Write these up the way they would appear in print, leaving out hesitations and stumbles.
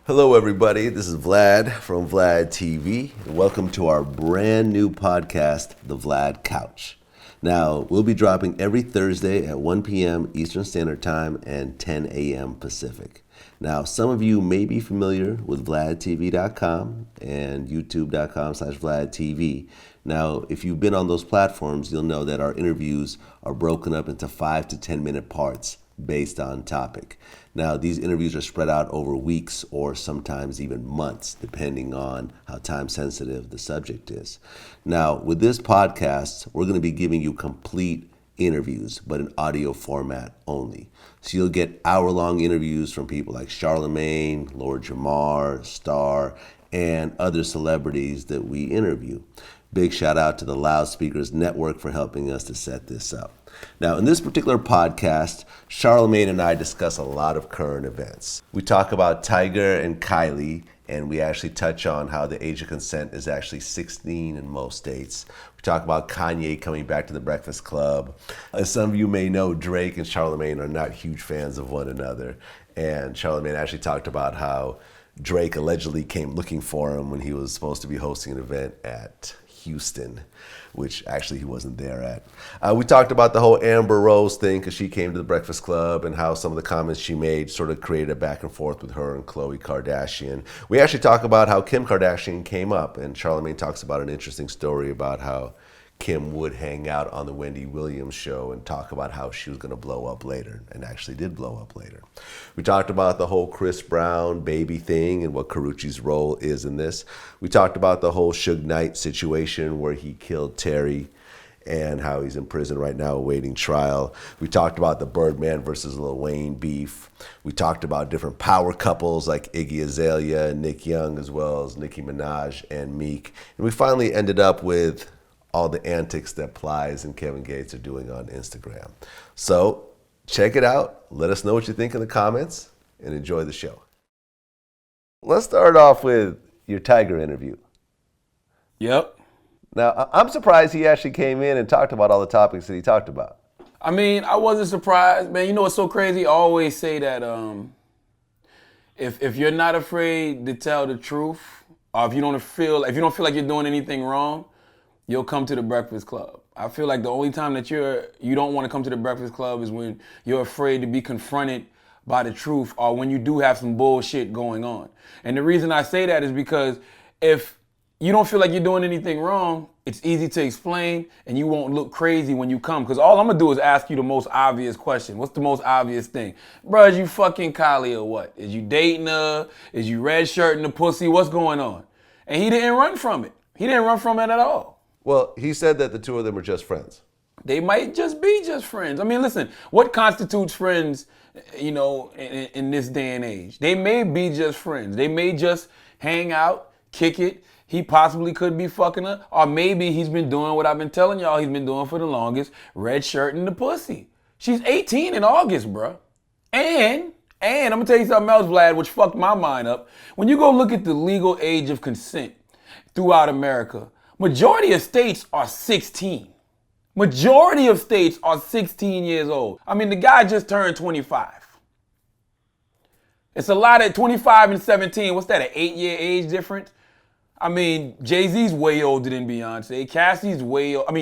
Hello, everybody. This is Vlad from VladTV. Welcome to our brand new podcast, The Vlad Couch. Now, we'll be dropping every Thursday at 1 p.m. Eastern Standard Time and 10 a.m. Pacific. Now, some of you may be familiar with VladTV.com and YouTube.com/VladTV. Now, if you've been on those platforms, you'll know that our interviews are broken up into 5 to 10 minute parts based on topic. Now, these interviews are spread out over weeks or sometimes even months, depending on how time sensitive the subject is. Now, with this podcast, we're going to be giving you complete interviews, but in audio format only. So you'll get hour-long interviews from people like Charlamagne, Lord Jamar, Star, and other celebrities that we interview. Big shout out to the Loudspeakers Network for helping us to set this up. Now, in this particular podcast, Charlamagne and I discuss a lot of current events. We talk about Tyga and Kylie, and we actually touch on how the age of consent is actually 16 in most states. We talk about Kanye coming back to the Breakfast Club. As some of you may know, Drake and Charlamagne are not huge fans of one another. And Charlamagne actually talked about how Drake allegedly came looking for him when he was supposed to be hosting an event at Houston, which actually he wasn't there at. We talked about the whole Amber Rose thing because she came to the Breakfast Club and how some of the comments she made sort of created a back and forth with her and Khloe Kardashian. We actually talk about how Kim Kardashian came up, and Charlamagne talks about an interesting story about how Kim would hang out on the Wendy Williams show and talk about how she was going to blow up later, and actually did blow up later. We talked about the whole Chris Brown baby thing and what Karrueche's role is in this. We talked about the whole Suge Knight situation where he killed Terry and how he's in prison right now awaiting trial. We talked about the Birdman versus Lil Wayne beef. We talked about different power couples like Iggy Azalea and Nick Young, as well as Nicki Minaj and Meek. And we finally ended up with all the antics that Plies and Kevin Gates are doing on Instagram. So check it out. Let us know what you think in the comments and enjoy the show. Let's start off with your Tyga interview. Yep. Now, I'm surprised he actually came in and talked about all the topics that he talked about. I mean, I wasn't surprised, man. You know what's so crazy? I always say that if you're not afraid to tell the truth, or if you don't feel like you're doing anything wrong, you'll come to the Breakfast Club. I feel like the only time that you don't want to come to the Breakfast Club is when you're afraid to be confronted by the truth or when you do have some bullshit going on. And the reason I say that is because if you don't feel like you're doing anything wrong, it's easy to explain and you won't look crazy when you come. Because all I'm going to do is ask you the most obvious question. What's the most obvious thing? Bruh, is you fucking Kylie or what? Is you dating her? Is you red shirting the pussy? What's going on? And he didn't run from it. He didn't run from it at all. Well, he said that the two of them are just friends. They might just be just friends. I mean, listen, what constitutes friends, in this day and age? They may be just friends. They may just hang out, kick it. He possibly could be fucking her. Or maybe he's been doing what I've been telling y'all he's been doing for the longest, red shirting the pussy. She's 18 in August, bruh. And I'm going to tell you something else, Vlad, which fucked my mind up. When you go look at the legal age of consent throughout America, majority of states are 16. Majority of states are 16 years old. I mean, the guy just turned 25. It's a lot at 25 and 17. What's that, an 8-year age difference? I mean, Jay-Z's way older than Beyonce.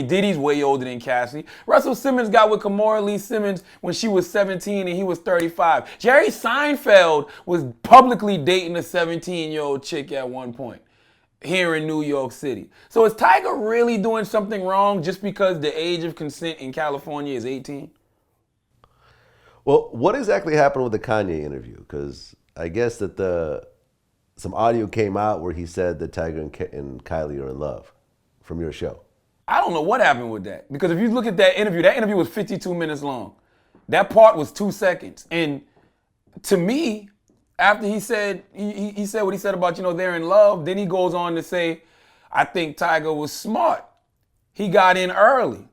Diddy's way older than Cassie. Russell Simmons got with Kimora Lee Simmons when she was 17 and he was 35. Jerry Seinfeld was publicly dating a 17-year-old chick at one point here in New York City. So is Tyga really doing something wrong just because the age of consent in California is 18? Well, what exactly happened with the Kanye interview? Because I guess that some audio came out where he said that Tyga and Kylie are in love from your show. I don't know what happened with that. Because if you look at that interview was 52 minutes long. That part was 2 seconds. And to me, after he said what he said about, they're in love, then he goes on to say, I think Tyga was smart. He got in early.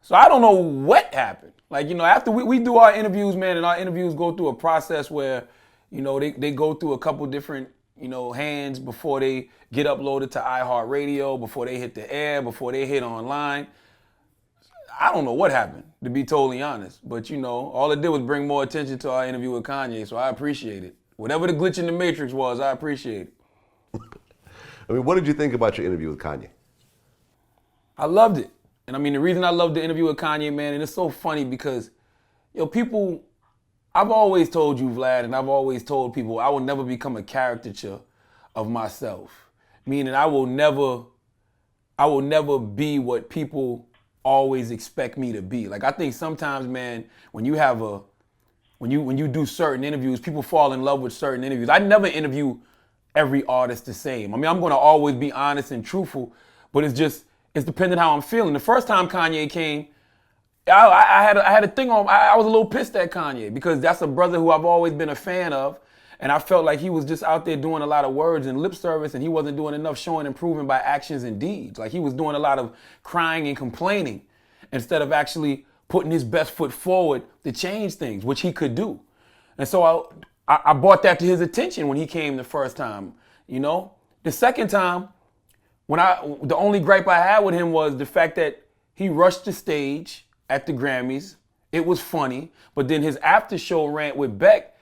So I don't know what happened. Like, after we do our interviews, man, and our interviews go through a process where, they go through a couple different, hands before they get uploaded to iHeartRadio, before they hit the air, before they hit online. I don't know what happened, to be totally honest. But, all it did was bring more attention to our interview with Kanye, so I appreciate it. Whatever the glitch in the matrix was, I appreciate it. I mean, what did you think about your interview with Kanye? I loved it. And I mean, the reason I loved the interview with Kanye, man, and it's so funny because, people, I've always told you, Vlad, and I've always told people I will never become a caricature of myself. Meaning I will never be what people always expect me to be. Like, I think sometimes, man, when you do certain interviews, people fall in love with certain interviews. I never interview every artist the same. I mean, I'm gonna always be honest and truthful, but it's depending how I'm feeling. The first time Kanye came, I had a thing on. I was a little pissed at Kanye because that's a brother who I've always been a fan of, and I felt like he was just out there doing a lot of words and lip service, and he wasn't doing enough showing and proving by actions and deeds. Like, he was doing a lot of crying and complaining instead of actually putting his best foot forward to change things, which he could do. And so I brought that to his attention when he came the first time. The second time, the only gripe I had with him was the fact that he rushed the stage at the Grammys. It was funny, but then his after show rant with Beck,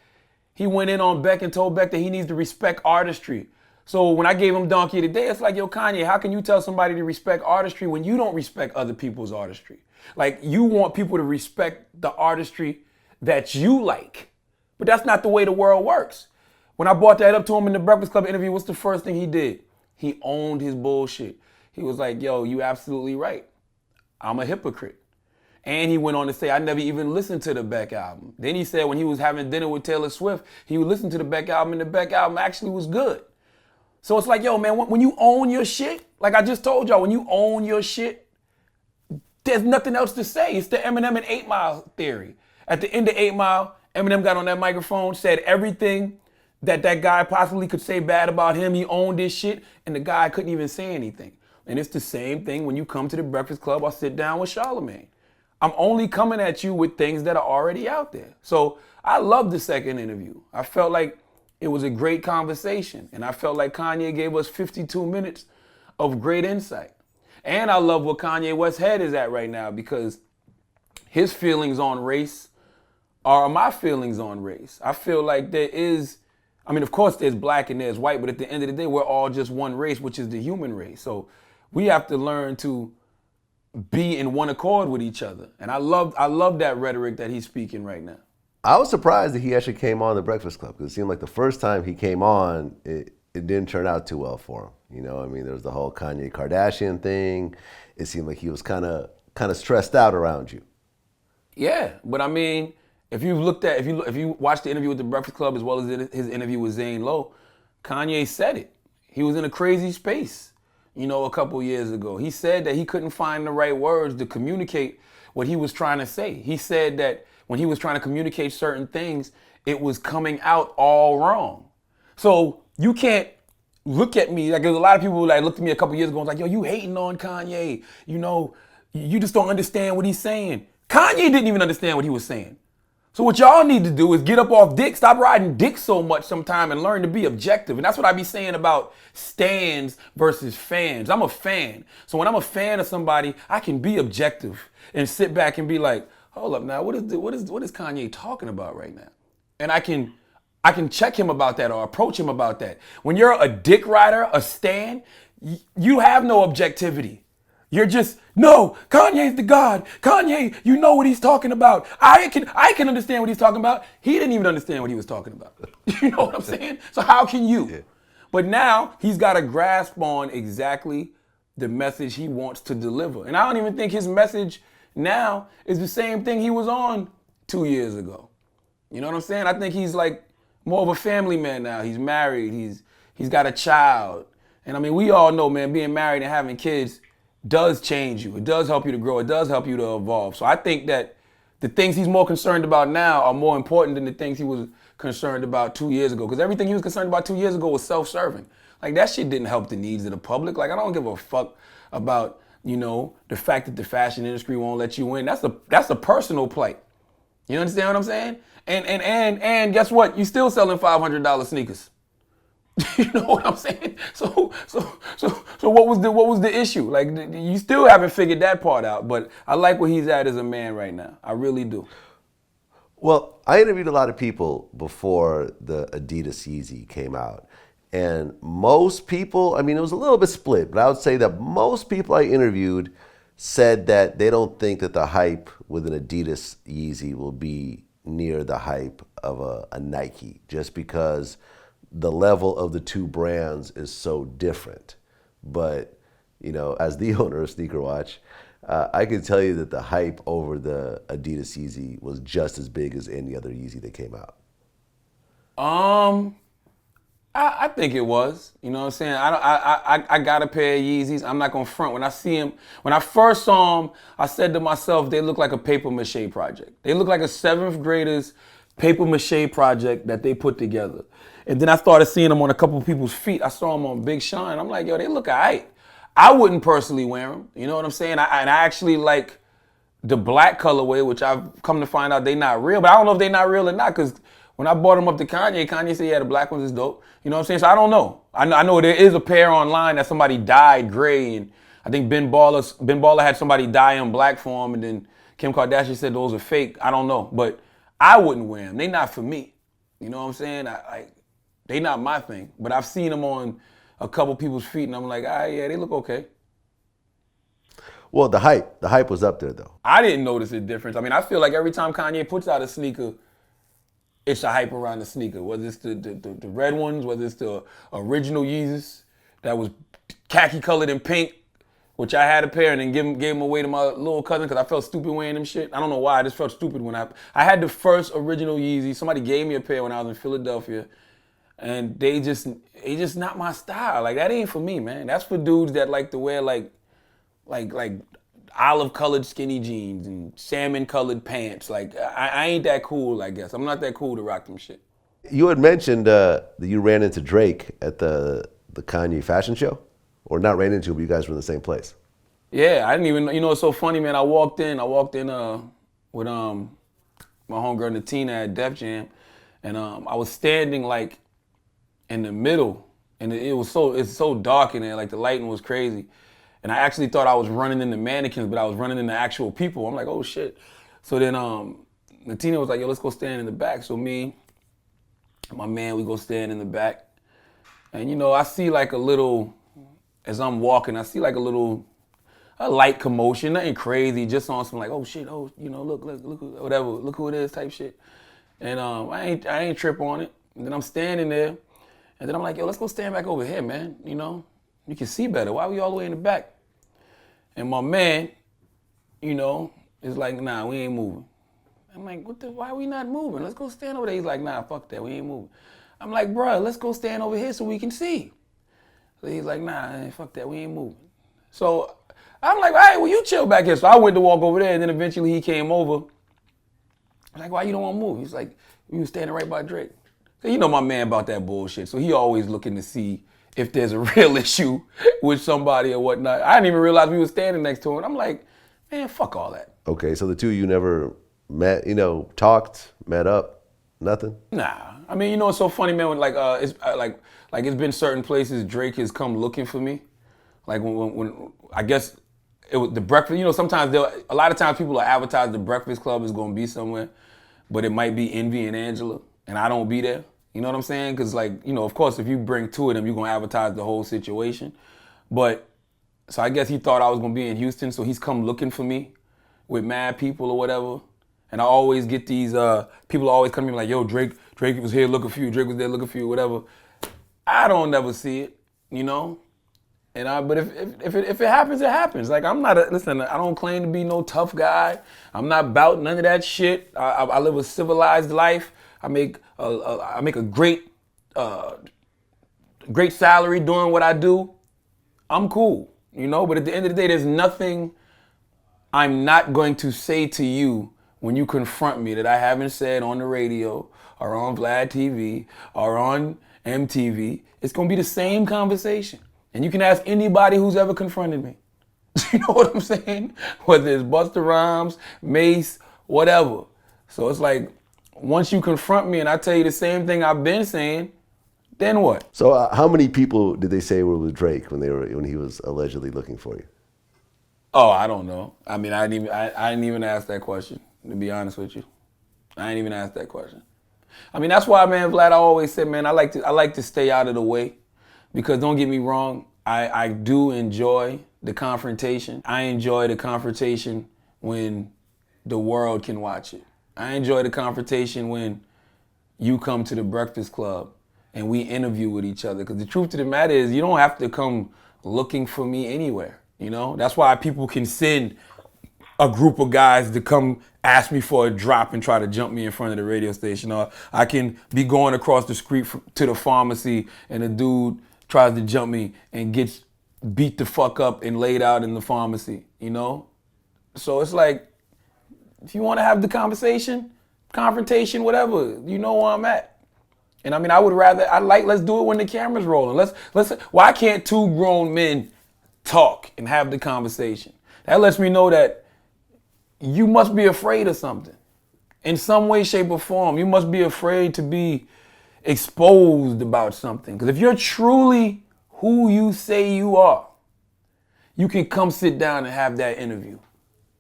he went in on Beck and told Beck that he needs to respect artistry. So when I gave him Donkey of the Day, it's like, yo, Kanye, how can you tell somebody to respect artistry when you don't respect other people's artistry? Like, you want people to respect the artistry that you like, but that's not the way the world works. When I brought that up to him in the Breakfast Club interview, what's the first thing he did? He owned his bullshit. He was like, yo, you absolutely right. I'm a hypocrite. And he went on to say, I never even listened to the Beck album. Then he said when he was having dinner with Taylor Swift, he would listen to the Beck album, and the Beck album actually was good. So it's like, yo, man, when you own your shit, like I just told y'all, when you own your shit, there's nothing else to say. It's the Eminem and 8 Mile theory. At the end of 8 Mile, Eminem got on that microphone, said everything that guy possibly could say bad about him. He owned his shit, and the guy couldn't even say anything. And it's the same thing when you come to the Breakfast Club or sit down with Charlamagne. I'm only coming at you with things that are already out there. So I loved the second interview. I felt like it was a great conversation, and I felt like Kanye gave us 52 minutes of great insight. And I love where Kanye West's head is at right now, because his feelings on race are my feelings on race. I feel like of course there's black and there's white, but at the end of the day, we're all just one race, which is the human race. So we have to learn to be in one accord with each other. And I love that rhetoric that he's speaking right now. I was surprised that he actually came on the Breakfast Club, because it seemed like the first time he came on, it didn't turn out too well for him. There was the whole Kanye Kardashian thing. It seemed like he was kind of stressed out around you. Yeah, but I mean, if you watched the interview with the Breakfast Club as well as his interview with Zane Lowe, Kanye said it. He was in a crazy space, a couple years ago. He said that he couldn't find the right words to communicate what he was trying to say. He said that when he was trying to communicate certain things, it was coming out all wrong. So you can't look at me, like there's a lot of people who looked at me a couple years ago and was like, yo, you hating on Kanye. You just don't understand what he's saying. Kanye didn't even understand what he was saying. So what y'all need to do is get up off dick, stop riding dick so much sometime, and learn to be objective. And that's what I be saying about stans versus fans. I'm a fan. So when I'm a fan of somebody, I can be objective and sit back and be like, hold up now, what is Kanye talking about right now? And I can check him about that or approach him about that. When you're a dick rider, a stan, you have no objectivity. You're just, no, Kanye's the God. Kanye, you know what he's talking about. I can understand what he's talking about. He didn't even understand what he was talking about. You know what I'm saying? So how can you? Yeah. But now he's got a grasp on exactly the message he wants to deliver. And I don't even think his message now is the same thing he was on 2 years ago. You know what I'm saying? I think he's like more of a family man now. He's married. He's got a child. And I mean, we all know, man, being married and having kids does change you. It does help you to grow. It does help you to evolve. So I think that the things he's more concerned about now are more important than the things he was concerned about 2 years ago. Because everything he was concerned about 2 years ago was self-serving. Like, that shit didn't help the needs of the public. Like, I don't give a fuck about, the fact that the fashion industry won't let you in. That's a personal plight. You understand what I'm saying? And guess what? You still selling $500 sneakers. You know what I'm saying? So what was the issue? Like, you still haven't figured that part out. But I like where he's at as a man right now. I really do. Well, I interviewed a lot of people before the Adidas Yeezy came out. And most people, I mean, it was a little bit split, but I would say that most people I interviewed said that they don't think that the hype with an Adidas Yeezy will be near the hype of a Nike, just because the level of the two brands is so different. But, you know, as the owner of Sneaker Watch, I can tell you that the hype over the Adidas Yeezy was just as big as any other Yeezy that came out. I think it was. You know what I'm saying? I got a pair of Yeezys. I'm not gonna front. When I see him, when I first saw them, I said to myself, they look like a paper mache project. They look like a 7th grader's paper mache project that they put together. And then I started seeing them on a couple of people's feet. I saw them on Big Sean. I'm like, yo, they look alright. I wouldn't personally wear them. You know what I'm saying? And I actually like the black colorway, which I've come to find out they not real. But I don't know if they not real or not, because when I bought them up to Kanye, Kanye said, yeah, the black ones is dope. You know what I'm saying? So I don't know. I know there is a pair online that somebody dyed gray, and I think Ben Baller had somebody dye in black for him, and then Kim Kardashian said those are fake. I don't know. But I wouldn't wear them. They not for me. You know what I'm saying? They not my thing. But I've seen them on a couple people's feet, and I'm like, yeah, they look okay. Well, the hype was up there though. I didn't notice a difference. I mean, I feel like every time Kanye puts out a sneaker, it's a hype around the sneaker. Whether it's the red ones, whether it's the original Yeezys that was khaki colored and pink, which I had a pair and then gave them away to my little cousin because I felt stupid wearing them shit. I don't know why. I just felt stupid when I had the first original Yeezy. Somebody gave me a pair when I was in Philadelphia, and they just not my style. Like, that ain't for me, man. That's for dudes that like to wear like olive colored skinny jeans and salmon colored pants. Like, I ain't that cool, I guess. I'm not that cool to rock them shit. You had mentioned that you ran into Drake at the Kanye fashion show, or not ran into him, but you guys were in the same place. Yeah, I didn't even. You know, it's so funny, man. I walked in with my homegirl Natina at Def Jam, and I was standing like in the middle, and it's so dark in there. Like, the lighting was crazy. And I actually thought I was running into mannequins, but I was running into actual people. I'm like, oh shit. So then Natina was like, yo, let's go stand in the back. So me and my man, we go stand in the back. And you know, I see like a little, as I'm walking, I see like a light commotion, nothing crazy, just on some like, oh shit, oh, you know, look, whatever, look who it is type shit. And I ain't trip on it. And then I'm standing there, and then I'm like, yo, let's go stand back over here, man, you know? You can see better. Why are we all the way in the back? And my man, you know, is like, nah, we ain't moving. I'm like, why are we not moving? Let's go stand over there. He's like, nah, fuck that, we ain't moving. I'm like, bro, let's go stand over here so we can see. So he's like, nah, fuck that, we ain't moving. So I'm like, all right, well, you chill back here. So I went to walk over there, and then eventually he came over. I'm like, why you don't want to move? He's like, we was standing right by Drake. So you know my man about that bullshit. So he always looking to see if there's a real issue with somebody or whatnot. I didn't even realize we were standing next to him. I'm like, man, fuck all that. Okay, so the two of you never met, you know, talked, met up, nothing? Nah. I mean, you know, it's so funny, man, when it's been certain places Drake has come looking for me. Like when I guess it was the breakfast, you know, sometimes a lot of times people will advertise the Breakfast Club is gonna be somewhere, but it might be Envy and Angela, and I don't be there. You know what I'm saying? Because, like, you know, of course, if you bring two of them, you're going to advertise the whole situation. But, so I guess he thought I was going to be in Houston, so he's come looking for me with mad people or whatever. And I always get these, people always come to me like, yo, Drake was here looking for you, Drake was there looking for you, whatever. I don't never see it, you know? And but if it happens, it happens. Like, listen, I don't claim to be no tough guy. I'm not about none of that shit. I live a civilized life. I make a great salary doing what I do. I'm cool, you know? But at the end of the day, there's nothing I'm not going to say to you when you confront me that I haven't said on the radio or on VladTV or on MTV. It's going to be the same conversation. And you can ask anybody who's ever confronted me. You know what I'm saying? Whether it's Busta Rhymes, Mace, whatever. So it's like, once you confront me and I tell you the same thing I've been saying, then what? So how many people did they say were with Drake when he was allegedly looking for you? Oh, I don't know. I mean, I didn't even ask that question, to be honest with you. I ain't even asked that question. I mean, that's why, man, Vlad, I always said, man, I like to stay out of the way, because don't get me wrong, I do enjoy the confrontation. I enjoy the confrontation when the world can watch it. I enjoy the confrontation when you come to the Breakfast Club and we interview with each other. Because the truth of the matter is, you don't have to come looking for me anywhere. You know, that's why people can send a group of guys to come ask me for a drop and try to jump me in front of the radio station. Or I can be going across the street to the pharmacy and a dude tries to jump me and gets beat the fuck up and laid out in the pharmacy, you know? So it's like, if you want to have the conversation, confrontation, whatever, you know where I'm at. And I mean, let's do it when the camera's rolling. Why can't two grown men talk and have the conversation? That lets me know that you must be afraid of something. In some way, shape, or form, you must be afraid to be exposed about something. Because if you're truly who you say you are, you can come sit down and have that interview.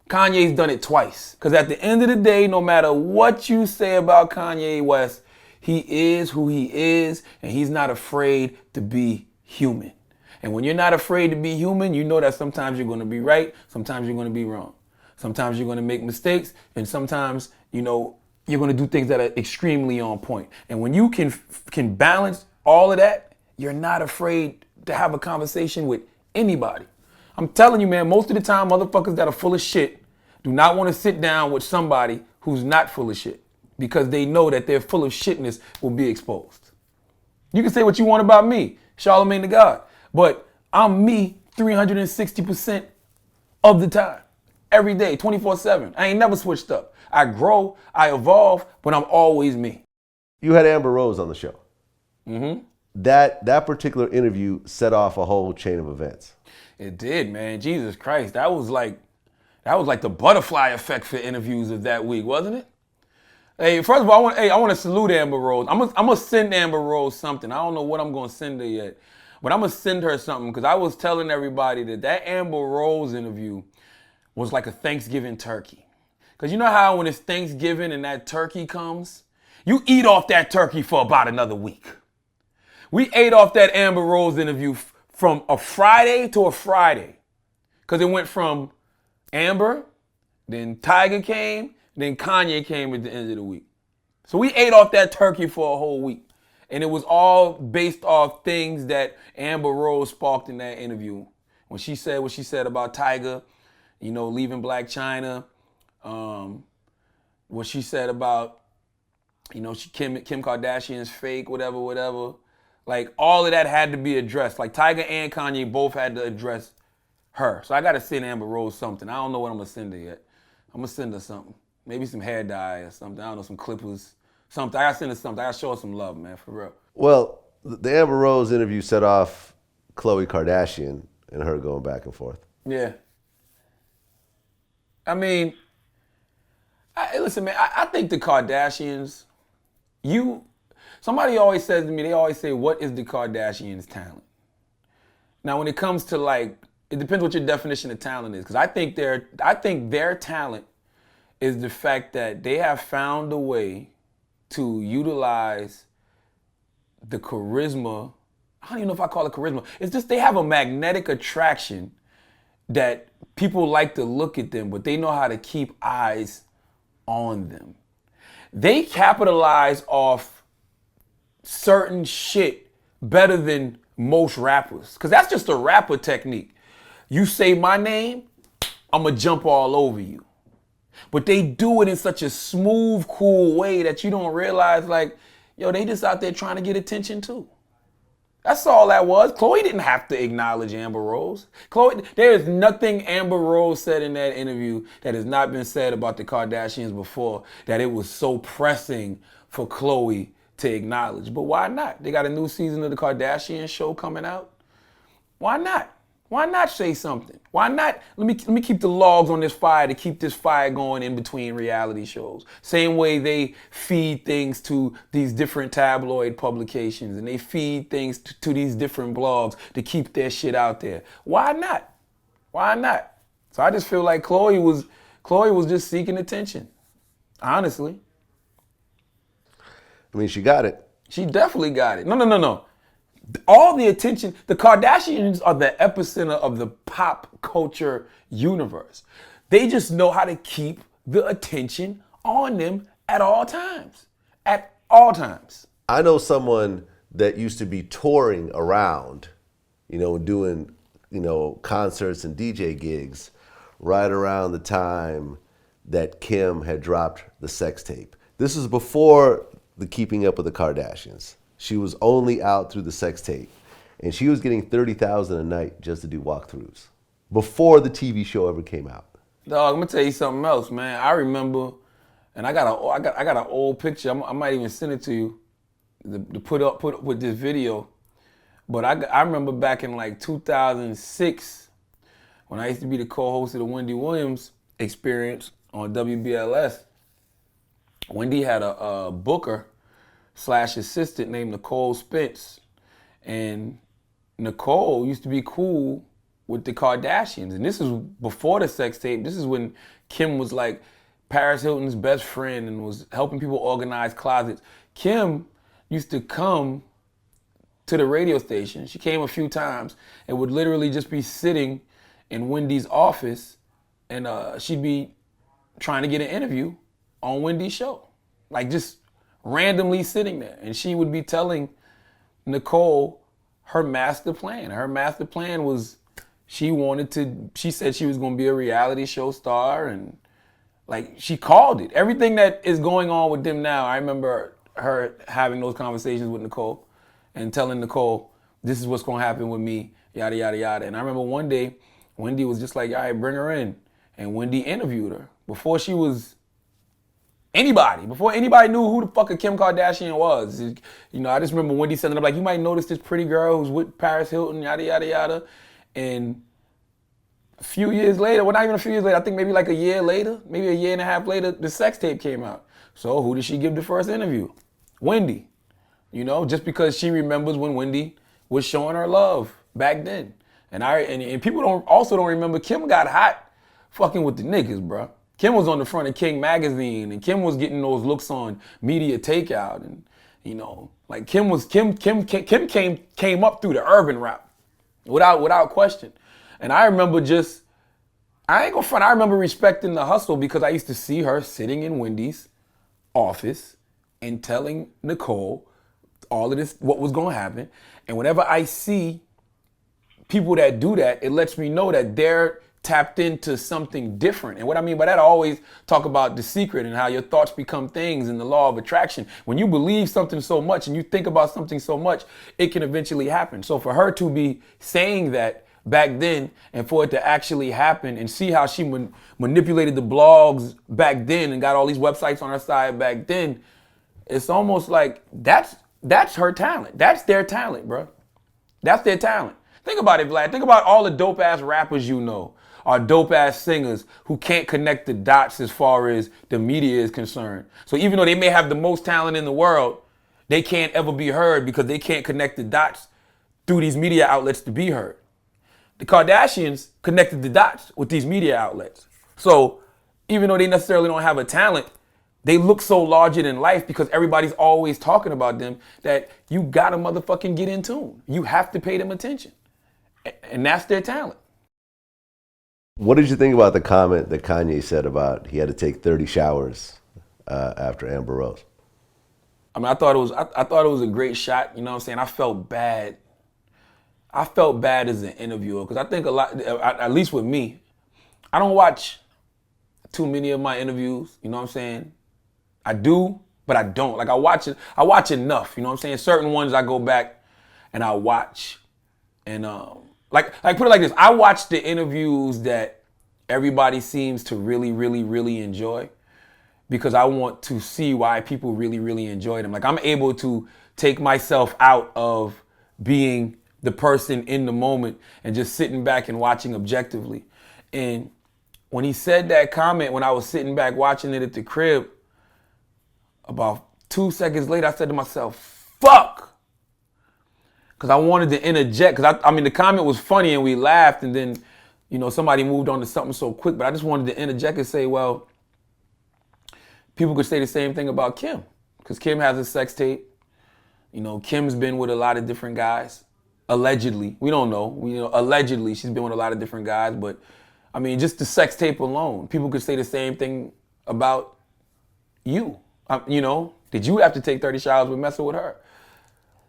Kanye's done it twice. Because at the end of the day, no matter what you say about Kanye West, he is who he is, and he's not afraid to be human. And when you're not afraid to be human, you know that sometimes you're going to be right, sometimes you're going to be wrong. Sometimes you're going to make mistakes, and sometimes, you know, you're going to do things that are extremely on point. And when you can balance all of that, you're not afraid to have a conversation with anybody. I'm telling you, man, most of the time, motherfuckers that are full of shit do not want to sit down with somebody who's not full of shit, because they know that their full of shitness will be exposed. You can say what you want about me, Charlamagne the God, but I'm me 360% of the time, every day, 24/7. I ain't never switched up. I grow, I evolve, but I'm always me. You had Amber Rose on the show. Mm-hmm. That particular interview set off a whole chain of events. It did, man. Jesus Christ. That was like the butterfly effect for interviews of that week, wasn't it? Hey, first of all, I want to salute Amber Rose. I'm gonna send Amber Rose something. I don't know what I'm gonna send her yet, but I'm gonna send her something, because I was telling everybody that Amber Rose interview was like a Thanksgiving turkey. Because you know how when it's Thanksgiving and that turkey comes, you eat off that turkey for about another week. We ate off that Amber Rose interview from a Friday to a Friday. Because it went from Amber, then Tyga came, then Kanye came at the end of the week. So we ate off that turkey for a whole week. And it was all based off things that Amber Rose sparked in that interview. When she said what she said about Tyga, you know, leaving Black China, what she said about, you know, Kim Kardashian's fake, whatever. Like, all of that had to be addressed. Like, Tyga and Kanye both had to address her. So I got to send Amber Rose something. I don't know what I'm going to send her yet. I'm going to send her something. Maybe some hair dye or something. I don't know, some clippers, something. I got to send her something. I got to show her some love, man, for real. Well, the Amber Rose interview set off Khloe Kardashian and her going back and forth. Yeah. I mean, listen, man, I think the Kardashians, somebody always says to me, they always say, what is the Kardashians' talent? Now, when it comes to, like, it depends what your definition of talent is. Because I think their talent is the fact that they have found a way to utilize the charisma. I don't even know if I call it charisma. It's just they have a magnetic attraction that people like to look at them, but they know how to keep eyes on them. They capitalize off certain shit better than most rappers, because that's just a rapper technique. You say my name, I'm going to jump all over you. But they do it in such a smooth, cool way that you don't realize, like, yo, they just out there trying to get attention too. That's all that was. Khloe didn't have to acknowledge Amber Rose. There is nothing Amber Rose said in that interview that has not been said about the Kardashians before that it was so pressing for Khloe to acknowledge. But why not? They got a new season of the Kardashian show coming out. Why not? Why not say something? Why not? Let me keep the logs on this fire to keep this fire going in between reality shows. Same way they feed things to these different tabloid publications and they feed things to these different blogs to keep their shit out there. Why not? Why not? So I just feel like Khloe was just seeking attention. Honestly. I mean, she got it. She definitely got it. No. All the attention, the Kardashians are the epicenter of the pop culture universe. They just know how to keep the attention on them at all times. At all times. I know someone that used to be touring around, doing, concerts and DJ gigs right around the time that Kim had dropped the sex tape. This is before the Keeping Up with the Kardashians. She was only out through the sex tape, and she was getting $30,000 a night just to do walkthroughs before the TV show ever came out. Dog, I'm gonna tell you something else, man. I remember, and I got an old picture. I might even send it to you to put up with this video. But I remember back in like 2006 when I used to be the co-host of the Wendy Williams Experience on WBLS. Wendy had a booker / assistant named Nicole Spence, and Nicole used to be cool with the Kardashians, and this is before the sex tape. This is when Kim was like Paris Hilton's best friend and was helping people organize closets. Kim used to come to the radio station. She came a few times and would literally just be sitting in Wendy's office, and she'd be trying to get an interview on Wendy's show, like just randomly sitting there, and she would be telling Nicole her master plan. Her master plan was she said she was going to be a reality show star, and like she called it. Everything that is going on with them now, I remember her having those conversations with Nicole and telling Nicole, this is what's going to happen with me, yada, yada, yada. And I remember one day, Wendy was just like, all right, bring her in. And Wendy interviewed her before she was anybody, before anybody knew who the fuck a Kim Kardashian was. I just remember Wendy sending up like, you might notice this pretty girl who's with Paris Hilton, yada, yada, yada. And a few years later, well, not even a few years later, I think maybe like a year later, maybe a year and a half later, the sex tape came out. So who did she give the first interview? Wendy. Just because she remembers when Wendy was showing her love back then. And people don't remember Kim got hot fucking with the niggas, bro. Kim was on the front of King magazine, and Kim was getting those looks on Media Takeout, and like Kim came up through the urban rap without question. And I remember I ain't gonna front, I remember respecting the hustle because I used to see her sitting in Wendy's office and telling Nicole all of this, what was gonna happen. And whenever I see people that do that, it lets me know that they're tapped into something different. And what I mean by that, I always talk about The Secret and how your thoughts become things and the law of attraction. When you believe something so much and you think about something so much, it can eventually happen. So for her to be saying that back then and for it to actually happen and see how she manipulated the blogs back then and got all these websites on her side back then, it's almost like that's her talent. That's their talent, bro. That's their talent. Think about it, Vlad. Think about all the dope-ass rappers or dope-ass singers who can't connect the dots as far as the media is concerned. So even though they may have the most talent in the world, they can't ever be heard because they can't connect the dots through these media outlets to be heard. The Kardashians connected the dots with these media outlets. So even though they necessarily don't have a talent, they look so larger than life because everybody's always talking about them that you gotta motherfucking get in tune. You have to pay them attention. And that's their talent. What did you think about the comment that Kanye said about he had to take 30 showers after Amber Rose? I mean, I thought it was a great shot. You know what I'm saying? I felt bad. I felt bad as an interviewer because I think a lot, at least with me, I don't watch too many of my interviews. You know what I'm saying? I do, but I don't. Like I watch enough. You know what I'm saying? Certain ones I go back and I watch, and like put it like this: I watch the interviews that everybody seems to really, really, really enjoy because I want to see why people really, really enjoy them. Like I'm able to take myself out of being the person in the moment and just sitting back and watching objectively. And when he said that comment, when I was sitting back watching it at the crib, about 2 seconds later, I said to myself, fuck. Because I wanted to interject, because I mean, the comment was funny and we laughed and then, somebody moved on to something so quick, but I just wanted to interject and say, well, people could say the same thing about Kim. because Kim has a sex tape. You know, Kim's been with a lot of different guys. Allegedly. We don't know. Allegedly, she's been with a lot of different guys. But, I mean, just the sex tape alone. People could say the same thing about you. Did you have to take 30 showers with messing with her?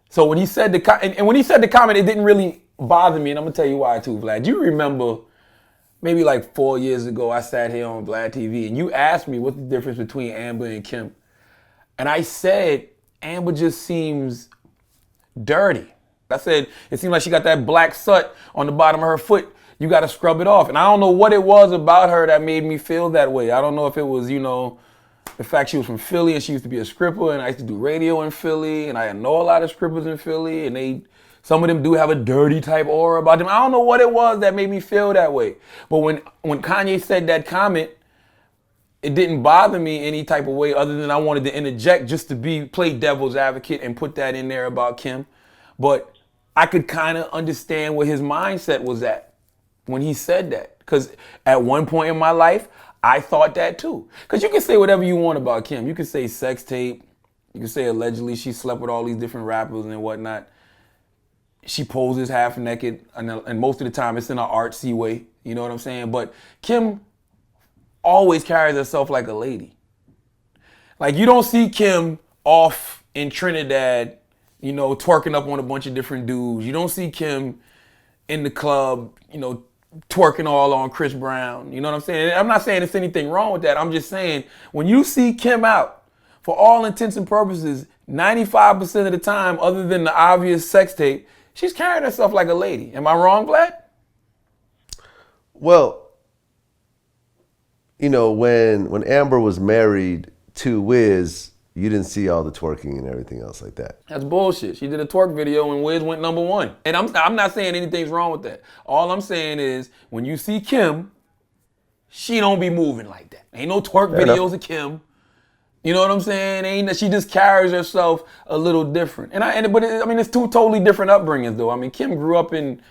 So when he said when he said the comment, it didn't really bother me. And I'm going to tell you why, too, Vlad. You remember maybe like 4 years ago, I sat here on VladTV, and you asked me what's the difference between Amber and Kim. And I said, Amber just seems dirty. I said, it seems like she got that black soot on the bottom of her foot. You got to scrub it off. And I don't know what it was about her that made me feel that way. I don't know if it was, the fact she was from Philly and she used to be a scripper, and I used to do radio in Philly, and I know a lot of scrippers in Philly, and some of them do have a dirty type aura about them. I don't know what it was that made me feel that way. But when Kanye said that comment, it didn't bother me any type of way other than I wanted to interject just to play devil's advocate and put that in there about Kim. But I could kind of understand where his mindset was at when he said that. Because at one point in my life, I thought that too. Because you can say whatever you want about Kim. You can say sex tape. You can say allegedly she slept with all these different rappers and whatnot. She poses half naked, and most of the time it's in an artsy way. You know what I'm saying? But Kim always carries herself like a lady. Like, you don't see Kim off in Trinidad, twerking up on a bunch of different dudes. You don't see Kim in the club, twerking all on Chris Brown. You know what I'm saying? I'm not saying there's anything wrong with that. I'm just saying, when you see Kim out, for all intents and purposes, 95% of the time, other than the obvious sex tape, she's carrying herself like a lady. Am I wrong, Vlad? Well, when Amber was married to Wiz, you didn't see all the twerking and everything else like that. That's bullshit. She did a twerk video and Wiz went #1. And I'm not saying anything's wrong with that. All I'm saying is, when you see Kim, she don't be moving like that. Ain't no twerk videos of Kim. You know what I'm saying? She just carries herself a little different. But it's two totally different upbringings, though. I mean, Kim grew up in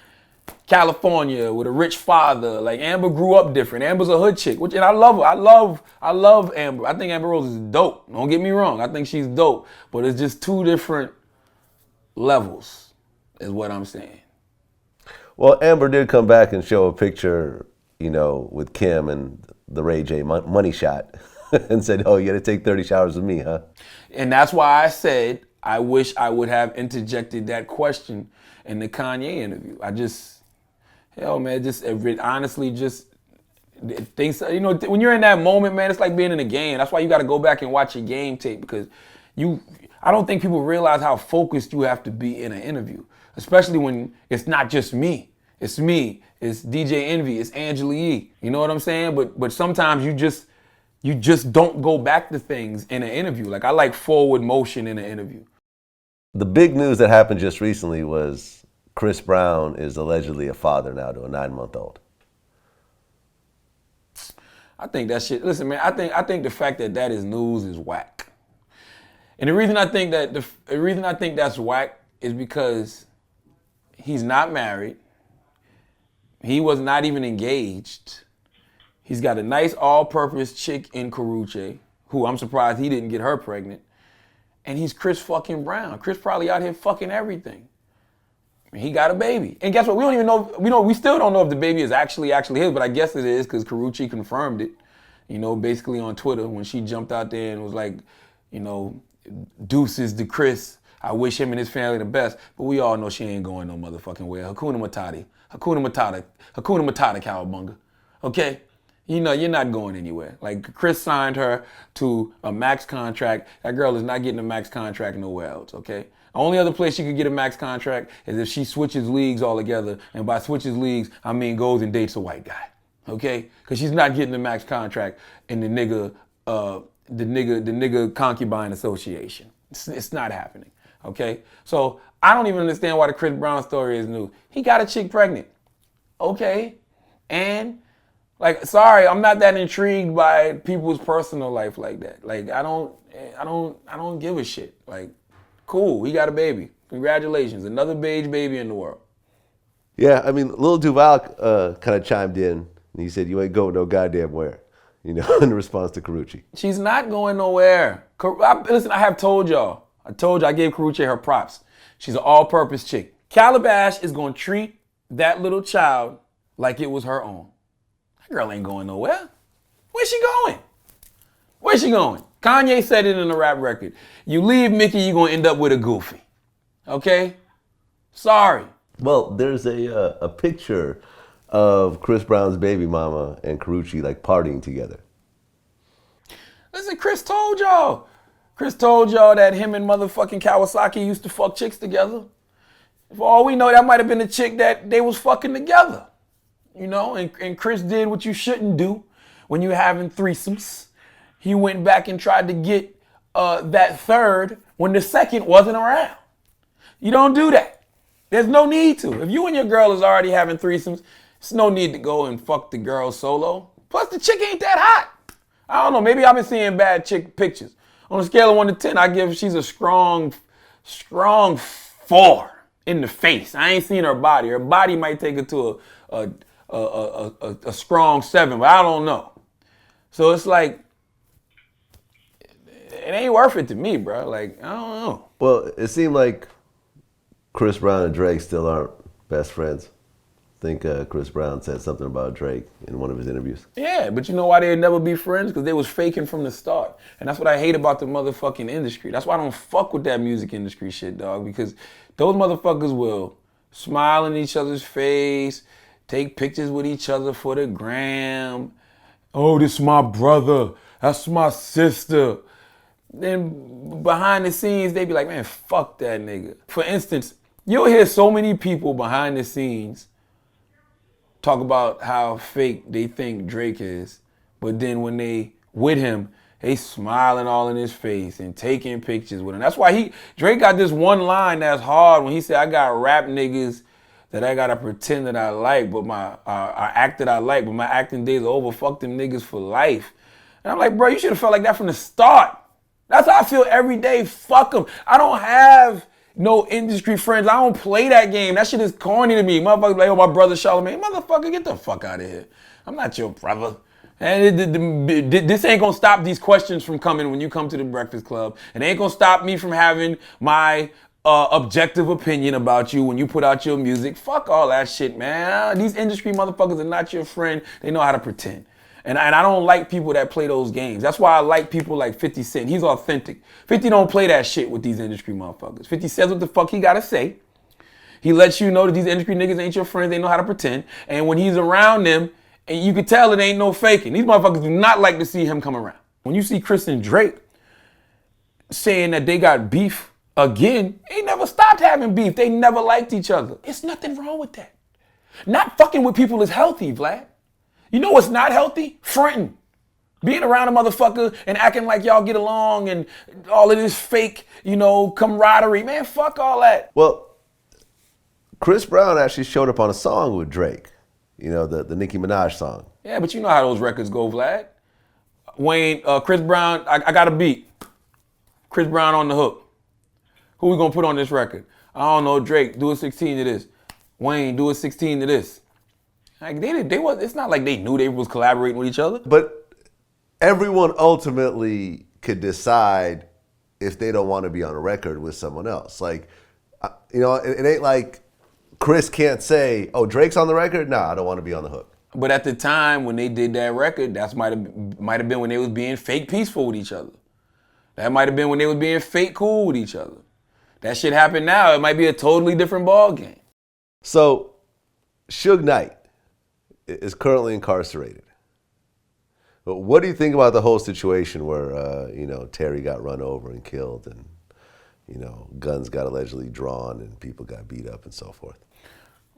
California with a rich father. Like, Amber grew up different. Amber's a hood chick, and I love her. I love Amber. I think Amber Rose is dope. Don't get me wrong. I think she's dope. But it's just two different levels, is what I'm saying. Well, Amber did come back and show a picture, with Kim and the Ray J money shot and said, oh, you got to take 30 showers with me, huh? And that's why I said I wish I would have interjected that question in the Kanye interview. Honestly, things, when you're in that moment, man, it's like being in a game. That's why you got to go back and watch your game tape, because I don't think people realize how focused you have to be in an interview, especially when it's not just me. It's me, it's DJ Envy, it's Angela Yee. You know what I'm saying? But sometimes you just don't go back to things in an interview. Like, I like forward motion in an interview. The big news that happened just recently was Chris Brown is allegedly a father now to a 9-month-old. I think that shit. Listen, man. I think the fact that is news is whack. And the reason I think that's whack is because he's not married. He was not even engaged. He's got a nice all-purpose chick in Karrueche, who I'm surprised he didn't get her pregnant. And he's Chris fucking Brown. Chris probably out here fucking everything. He got a baby. And guess what? We don't even know, we still don't know if the baby is actually his, but I guess it is, because Karrueche confirmed it, basically on Twitter, when she jumped out there and was like, deuces to Chris. I wish him and his family the best. But we all know she ain't going no motherfucking way. Hakuna Matata. Hakuna Matata. Hakuna Matata, cowabunga. Okay? You're not going anywhere. Like, Chris signed her to a max contract. That girl is not getting a max contract nowhere else, okay? The only other place she could get a max contract is if she switches leagues altogether. And by switches leagues, I mean goes and dates a white guy, okay? Because she's not getting a max contract in the nigga concubine association. It's not happening, okay? So I don't even understand why the Chris Brown story is new. He got a chick pregnant, okay? And, like, sorry, I'm not that intrigued by people's personal life like that. Like, I don't give a shit. Like, cool, he got a baby. Congratulations, another beige baby in the world. Yeah, I mean, Lil Duval kind of chimed in, and he said, you ain't going no goddamn where. in response to Karrueche. She's not going nowhere. Listen, I have told y'all. I gave Karrueche her props. She's an all-purpose chick. Calabash is going to treat that little child like it was her own. That girl ain't going nowhere. Where's she going? Where's she going? Kanye said it in the rap record. You leave Mickey, you're going to end up with a Goofy. Okay? Sorry. Well, there's a picture of Chris Brown's baby mama and Karrueche like partying together. Listen, Chris told y'all. Chris told y'all that him and motherfucking Kawasaki used to fuck chicks together. For all we know, that might have been the chick that they was fucking together. And Chris did what you shouldn't do when you're having threesomes. He went back and tried to get that third when the second wasn't around. You don't do that. There's no need to. If you and your girl is already having threesomes, there's no need to go and fuck the girl solo. Plus, the chick ain't that hot. I don't know. Maybe I've been seeing bad chick pictures. On a scale of 1 to 10, I give she's a strong 4 in the face. I ain't seen her body. Her body might take her to a strong 7, but I don't know. So it's like, it ain't worth it to me, bro. Like, I don't know. Well, it seemed like Chris Brown and Drake still aren't best friends. I think Chris Brown said something about Drake in one of his interviews. Yeah, but you know why they'd never be friends? Because they was faking from the start. And that's what I hate about the motherfucking industry. That's why I don't fuck with that music industry shit, dog. Because those motherfuckers will smile in each other's face, take pictures with each other for the gram. Oh, this is my brother. That's my sister. Then behind the scenes, they be like, man, fuck that nigga. For instance, you'll hear so many people behind the scenes talk about how fake they think Drake is, but then when they with him, they smiling all in his face and taking pictures with him. That's why Drake got this one line that's hard when he said, I got rap niggas that I gotta pretend that I like, but I act that I like, but my acting days are over. Fuck them niggas for life. And I'm like, bro, you should have felt like that from the start. That's how I feel every day. Fuck them. I don't have no industry friends. I don't play that game. That shit is corny to me. Motherfuckers like, oh, my brother Charlamagne. Motherfucker, get the fuck out of here. I'm not your brother. And this ain't gonna stop these questions from coming when you come to the Breakfast Club. It ain't gonna stop me from having my objective opinion about you when you put out your music. Fuck all that shit, man. These industry motherfuckers are not your friend. They know how to pretend. And I don't like people that play those games. That's why I like people like 50 Cent. He's authentic. 50 don't play that shit with these industry motherfuckers. 50 says what the fuck he gotta say. He lets you know that these industry niggas ain't your friends. They know how to pretend. And when he's around them, and you can tell it ain't no faking. These motherfuckers do not like to see him come around. When you see Chris and Drake saying that they got beef again, they never stopped having beef. They never liked each other. It's nothing wrong with that. Not fucking with people is healthy, Vlad. You know what's not healthy? Fronting. Being around a motherfucker and acting like y'all get along and all of this fake, camaraderie. Man, fuck all that. Well, Chris Brown actually showed up on a song with Drake. The Nicki Minaj song. Yeah, but you know how those records go, Vlad. Wayne, Chris Brown, I got a beat. Chris Brown on the hook. Who we gonna put on this record? I don't know, Drake, do a 16 to this. Wayne, do a 16 to this. Like it's not like they knew they was collaborating with each other. But everyone ultimately could decide if they don't want to be on a record with someone else. Like, it ain't like Chris can't say, oh, Drake's on the record? Nah, I don't want to be on the hook. But at the time when they did that record, that might have been when they was being fake peaceful with each other. That might have been when they was being fake cool with each other. That shit happened now. It might be a totally different ball game. So, Suge Knight is currently incarcerated. But what do you think about the whole situation where, Terry got run over and killed and, guns got allegedly drawn and people got beat up and so forth?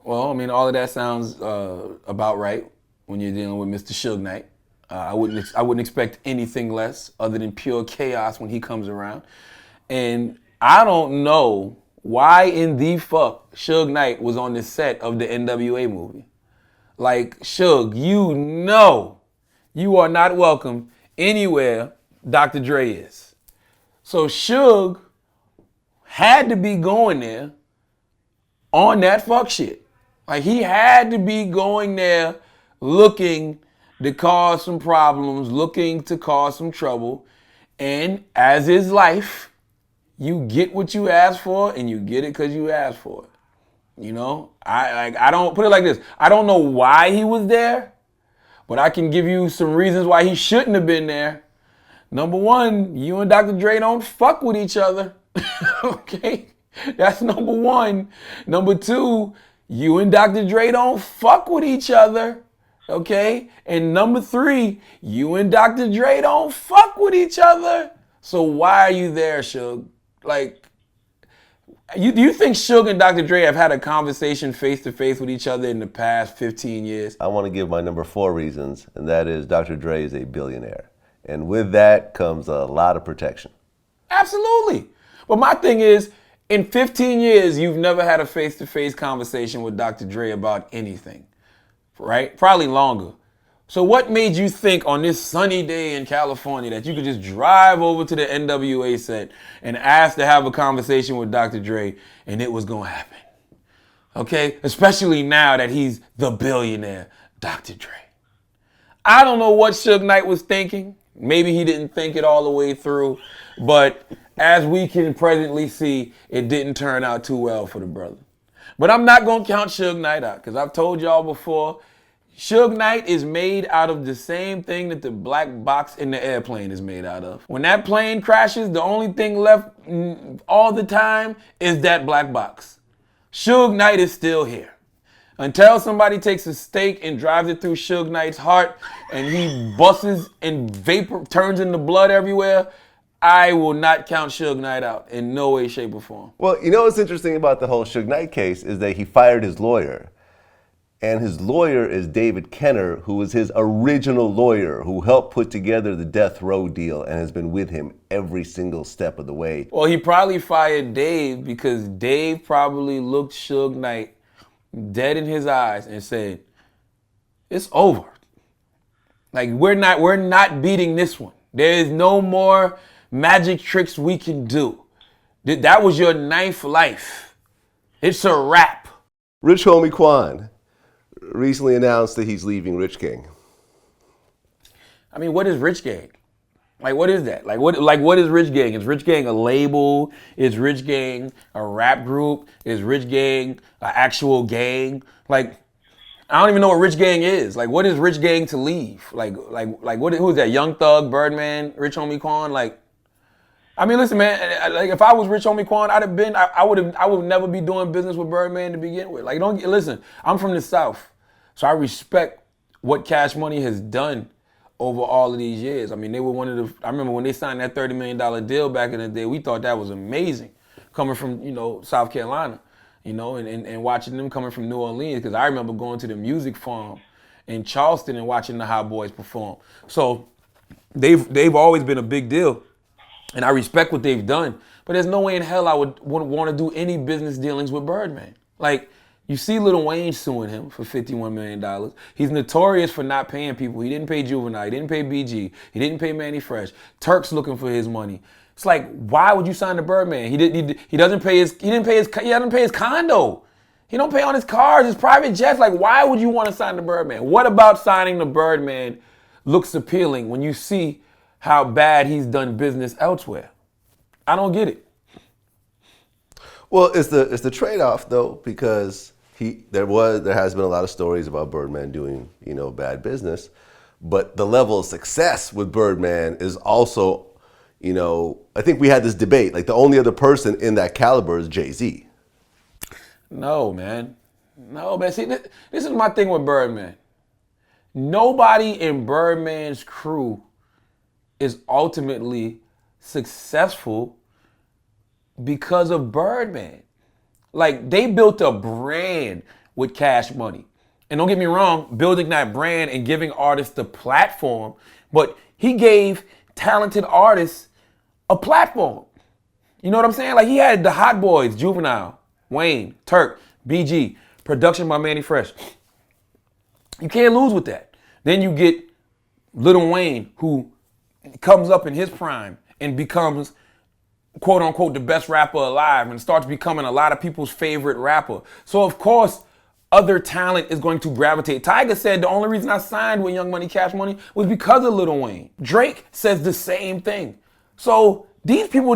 Well, I mean, all of that sounds about right when you're dealing with Mr. Suge Knight. I wouldn't expect anything less other than pure chaos when he comes around. And I don't know why in the fuck Suge Knight was on the set of the NWA movie. Like, Suge, you are not welcome anywhere Dr. Dre is. So Suge had to be going there on that fuck shit. Like, he had to be going there looking to cause some problems, looking to cause some trouble. And as is life, you get what you ask for and you get it because you asked for it. You know, I don't put it like this. I don't know why he was there, but I can give you some reasons why he shouldn't have been there. Number one, you and Dr. Dre don't fuck with each other. Okay? That's number one. Number two, you and Dr. Dre don't fuck with each other. Okay? And number three, you and Dr. Dre don't fuck with each other. So why are you there, Suge? Like, do you think Suge and Dr. Dre have had a conversation face to face with each other in the past 15 years? I want to give my number 4 reasons, and that is Dr. Dre is a billionaire. And with that comes a lot of protection. Absolutely. But my thing is, in 15 years, you've never had a face-to-face conversation with Dr. Dre about anything, right? Probably longer. So what made you think on this sunny day in California that you could just drive over to the NWA set and ask to have a conversation with Dr. Dre and it was going to happen? Okay? Especially now that he's the billionaire, Dr. Dre. I don't know what Suge Knight was thinking. Maybe he didn't think it all the way through, but as we can presently see, it didn't turn out too well for the brother. But I'm not going to count Suge Knight out because I've told y'all before, Suge Knight is made out of the same thing that the black box in the airplane is made out of. When that plane crashes, the only thing left all the time is that black box. Suge Knight is still here. Until somebody takes a stake and drives it through Suge Knight's heart and he busts and vapor turns into blood everywhere, I will not count Suge Knight out in no way, shape, or form. Well, you know what's interesting about the whole Suge Knight case is that he fired his lawyer. And his lawyer is David Kenner, who was his original lawyer, who helped put together the death row deal and has been with him every single step of the way. Well, he probably fired Dave because Dave probably looked Suge Knight dead in his eyes and said, it's over. Like, we're not beating this one. There is no more magic tricks we can do. That was your 9th life. It's a wrap. Rich Homie Quan recently announced that he's leaving Rich Gang. I mean, what is Rich Gang? Like, what is that? Like, what is Rich Gang? Is Rich Gang a label? Is Rich Gang a rap group? Is Rich Gang an actual gang? Like, I don't even know what Rich Gang is. Like, what is Rich Gang to leave? Like, who is that? Young Thug, Birdman, Rich Homie Quan? Like, I mean, listen, man. Like, if I was Rich Homie Quan, I would never be doing business with Birdman to begin with. Like, listen. I'm from the South, so I respect what Cash Money has done over all of these years. I mean, they were I remember when they signed that $30 million deal back in the day, we thought that was amazing. Coming from, South Carolina, and watching them coming from New Orleans, because I remember going to the music farm in Charleston and watching the Hot Boys perform. So they've always been a big deal, and I respect what they've done, but there's no way in hell I would want to do any business dealings with Birdman. Like, you see Lil Wayne suing him for $51 million. He's notorious for not paying people. He didn't pay Juvenile. He didn't pay BG. He didn't pay Manny Fresh. Turk's looking for his money. It's like, why would you sign to Birdman? He doesn't pay his condo. He don't pay on his cars, his private jets. Like, why would you want to sign to Birdman? What about signing to Birdman looks appealing when you see how bad he's done business elsewhere? I don't get it. Well, it's the trade-off though, because there has been a lot of stories about Birdman doing, bad business, but the level of success with Birdman is also, I think we had this debate, like the only other person in that caliber is Jay-Z. No, man. See, this is my thing with Birdman. Nobody in Birdman's crew is ultimately successful because of Birdman. Like, they built a brand with Cash Money. And don't get me wrong, building that brand and giving artists the platform, but he gave talented artists a platform. You know what I'm saying? Like, he had the Hot Boys, Juvenile, Wayne, Turk, BG, production by Manny Fresh. You can't lose with that. Then you get Lil Wayne, who comes up in his prime and becomes, quote unquote, the best rapper alive and starts becoming a lot of people's favorite rapper. So of course, other talent is going to gravitate. Tyga said the only reason I signed with Young Money Cash Money was because of Lil Wayne. Drake says the same thing. So these people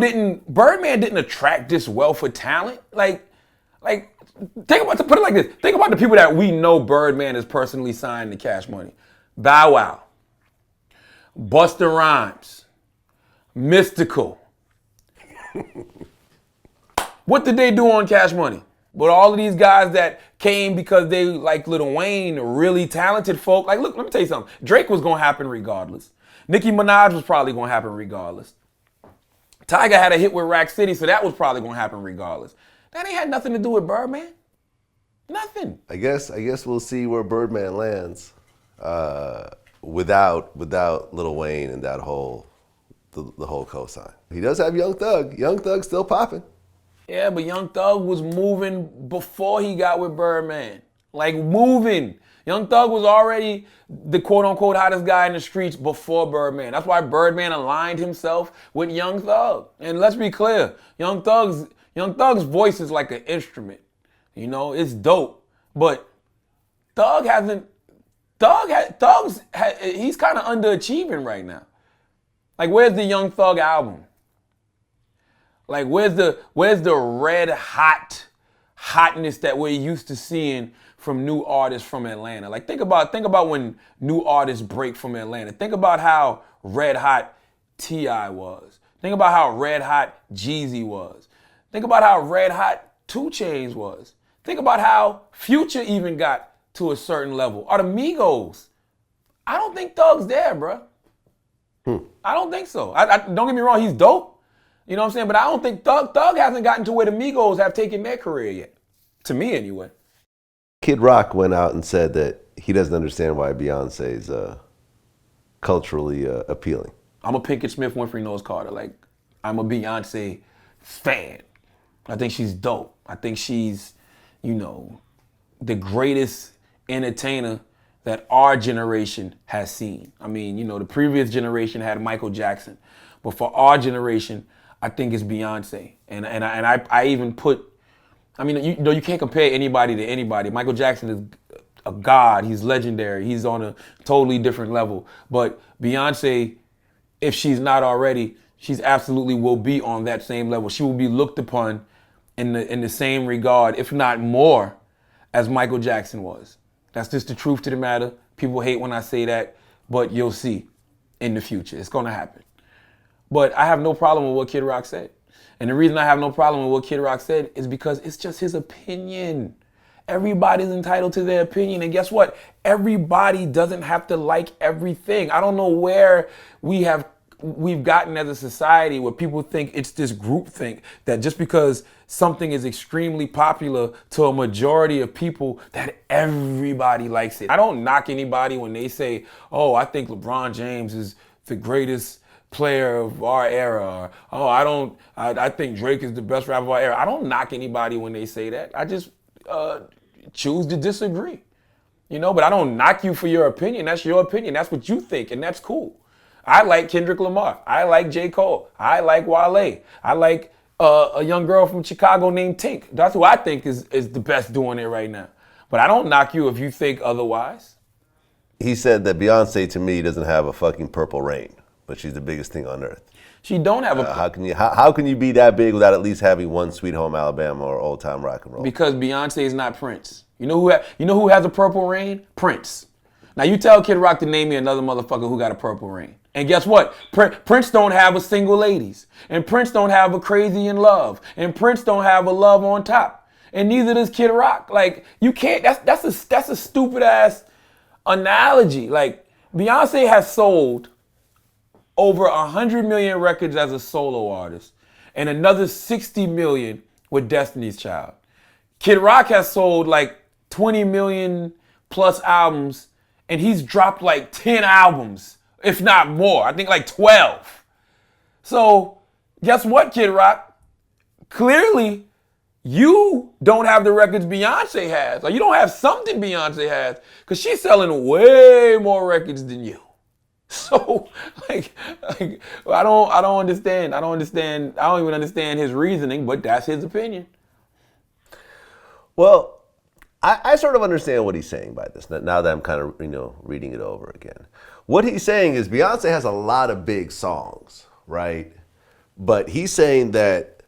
Birdman didn't attract this wealth of talent. Think about, to put it like this, think about the people that we know Birdman has personally signed to Cash Money. Bow Wow, Busta Rhymes, Mystical. What did they do on Cash Money? But all of these guys that came because they like Lil Wayne, really talented folk. Like, look, let me tell you something. Drake was gonna happen regardless. Nicki Minaj was probably gonna happen regardless. Tyga had a hit with Rack City, so that was probably gonna happen regardless. That ain't had nothing to do with Birdman. Nothing. I guess we'll see where Birdman lands without Lil Wayne and that whole the whole cosign. He does have Young Thug. Young Thug's still popping. Yeah, but Young Thug was moving before he got with Birdman. Like, moving. Young Thug was already the quote-unquote hottest guy in the streets before Birdman. That's why Birdman aligned himself with Young Thug. And let's be clear, Young Thug's voice is like an instrument. You know, it's dope. But he's kind of underachieving right now. Like, where's the Young Thug album? Like, where's the red hotness that we're used to seeing from new artists from Atlanta? Like, think about when new artists break from Atlanta. Think about how red hot T.I. was. Think about how red hot Jeezy was. Think about how red hot 2 Chainz was. Think about how Future even got to a certain level. Or the Migos. I don't think Thug's there, bro. I don't think so. Don't get me wrong, he's dope. You know what I'm saying? But I don't think Thug hasn't gotten to where the Migos have taken their career yet. To me, anyway. Kid Rock went out and said that he doesn't understand why Beyonce's culturally appealing. I'm a Pinkett Smith, Winfrey Knows Carter. Like, I'm a Beyonce fan. I think she's dope. I think she's, the greatest entertainer that our generation has seen. I mean, the previous generation had Michael Jackson. But for our generation, I think it's Beyonce. And I even put, you can't compare anybody to anybody. Michael Jackson is a god. He's legendary. He's on a totally different level. But Beyonce, if she's not already, she's absolutely will be on that same level. She will be looked upon in the same regard, if not more, as Michael Jackson was. That's just the truth to the matter. People hate when I say that, but you'll see in the future. It's gonna happen. But I have no problem with what Kid Rock said. And the reason I have no problem with what Kid Rock said is because it's just his opinion. Everybody's entitled to their opinion. And guess what? Everybody doesn't have to like everything. I don't know where we've gotten as a society where people think it's this group think that just because something is extremely popular to a majority of people that everybody likes it. I don't knock anybody when they say, oh, I think LeBron James is the greatest player of our era, or I think Drake is the best rapper of our era. I don't knock anybody when they say that. I just choose to disagree. But I don't knock you for your opinion. That's your opinion. That's what you think, and that's cool. I like Kendrick Lamar. I like J. Cole. I like Wale. I like a young girl from Chicago named Tink. That's who I think is the best doing it right now. But I don't knock you if you think otherwise. He said that Beyonce, to me, doesn't have a fucking purple rain, but she's the biggest thing on earth. She don't have a... How can you be that big without at least having one Sweet Home Alabama or Old Time Rock and Roll? Because Beyonce is not Prince. You know who has a purple rain? Prince. Now you tell Kid Rock to name me another motherfucker who got a purple rain. And guess what? Prince don't have a single ladies. And Prince don't have a crazy in love. And Prince don't have a love on top. And neither does Kid Rock. Like, you can't... That's a stupid ass analogy. Like, Beyonce has sold over 100 million records as a solo artist and another 60 million with Destiny's Child. Kid Rock has sold like 20 million plus albums, and he's dropped like 10 albums, if not more. I think like 12. So guess what, Kid Rock? Clearly, you don't have the records Beyonce has, or you don't have something Beyonce has, because she's selling way more records than you. So, I don't understand. I don't even understand his reasoning, but that's his opinion. Well, I sort of understand what he's saying by this, now that I'm kind of, reading it over again. What he's saying is Beyonce has a lot of big songs, right? But he's saying that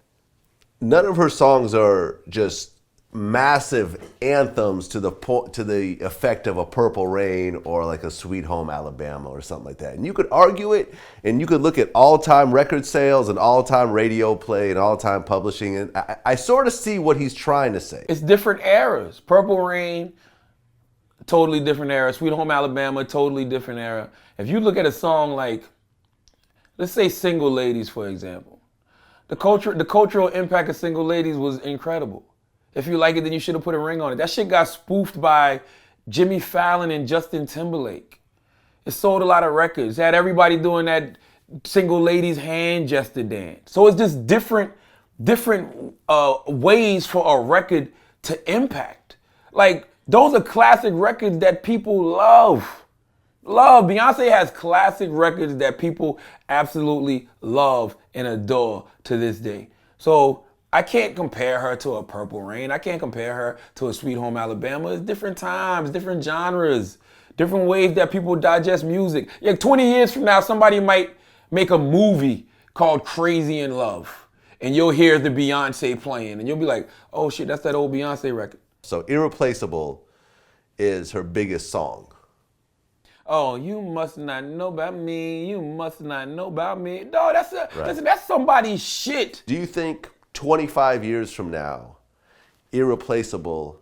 none of her songs are just massive anthems to the effect of a Purple Rain or like a Sweet Home Alabama or something like that. And you could argue it, and you could look at all-time record sales and all-time radio play and all-time publishing, and I sort of see what he's trying to say. It's different eras. Purple Rain, totally different era. Sweet Home Alabama, totally different era. If you look at a song like, let's say Single Ladies, for example, the cultural impact of Single Ladies was incredible. If you like it, then you should have put a ring on it. That shit got spoofed by Jimmy Fallon and Justin Timberlake. It sold a lot of records. It had everybody doing that Single Ladies hand gesture dance. So it's just different ways for a record to impact. Like, those are classic records that people love. Beyonce has classic records that people absolutely love and adore to this day. So I can't compare her to a Purple Rain. I can't compare her to a Sweet Home Alabama. It's different times, different genres, different ways that people digest music. Yeah, 20 years from now, somebody might make a movie called Crazy in Love, and you'll hear the Beyonce playing, and you'll be like, oh shit, that's that old Beyonce record. So Irreplaceable is her biggest song. Oh, you must not know about me. You must not know about me. No, that's somebody's shit. Do you think 25 years from now, Irreplaceable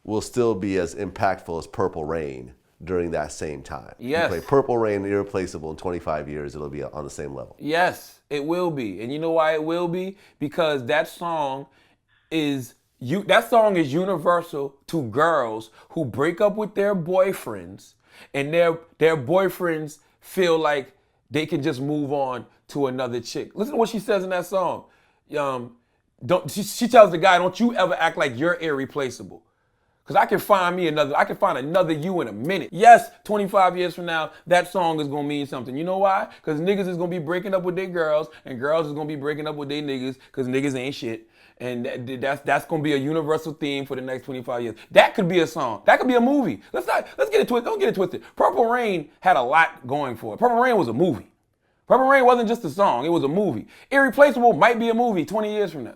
will still be as impactful as Purple Rain during that same time? Yes. You play Purple Rain and Irreplaceable in 25 years, it'll be on the same level. Yes, it will be. And you know why it will be? Because that song is universal to girls who break up with their boyfriends, and their boyfriends feel like they can just move on to another chick. Listen to what she says in that song. She tells the guy, don't you ever act like you're irreplaceable. Because I can find another you in a minute. Yes, 25 years from now, that song is going to mean something. You know why? Because niggas is going to be breaking up with their girls, and girls is going to be breaking up with their niggas, because niggas ain't shit. And that's going to be a universal theme for the next 25 years. That could be a song. That could be a movie. Let's get it twisted. Don't get it twisted. Purple Rain had a lot going for it. Purple Rain was a movie. Purple Rain wasn't just a song. It was a movie. Irreplaceable might be a movie 20 years from now.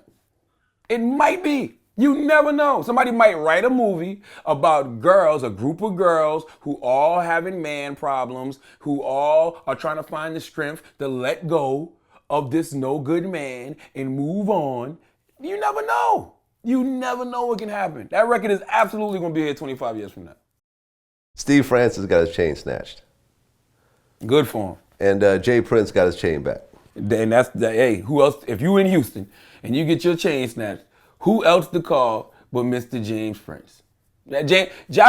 It might be. You never know. Somebody might write a movie about girls, a group of girls who all having man problems, who all are trying to find the strength to let go of this no good man and move on. You never know. You never know what can happen. That record is absolutely going to be here 25 years from now. Steve Francis got his chain snatched. Good for him. And Jay Prince got his chain back. And hey, who else? If you in Houston and you get your chain snatched, who else to call but Mr. James Prince? I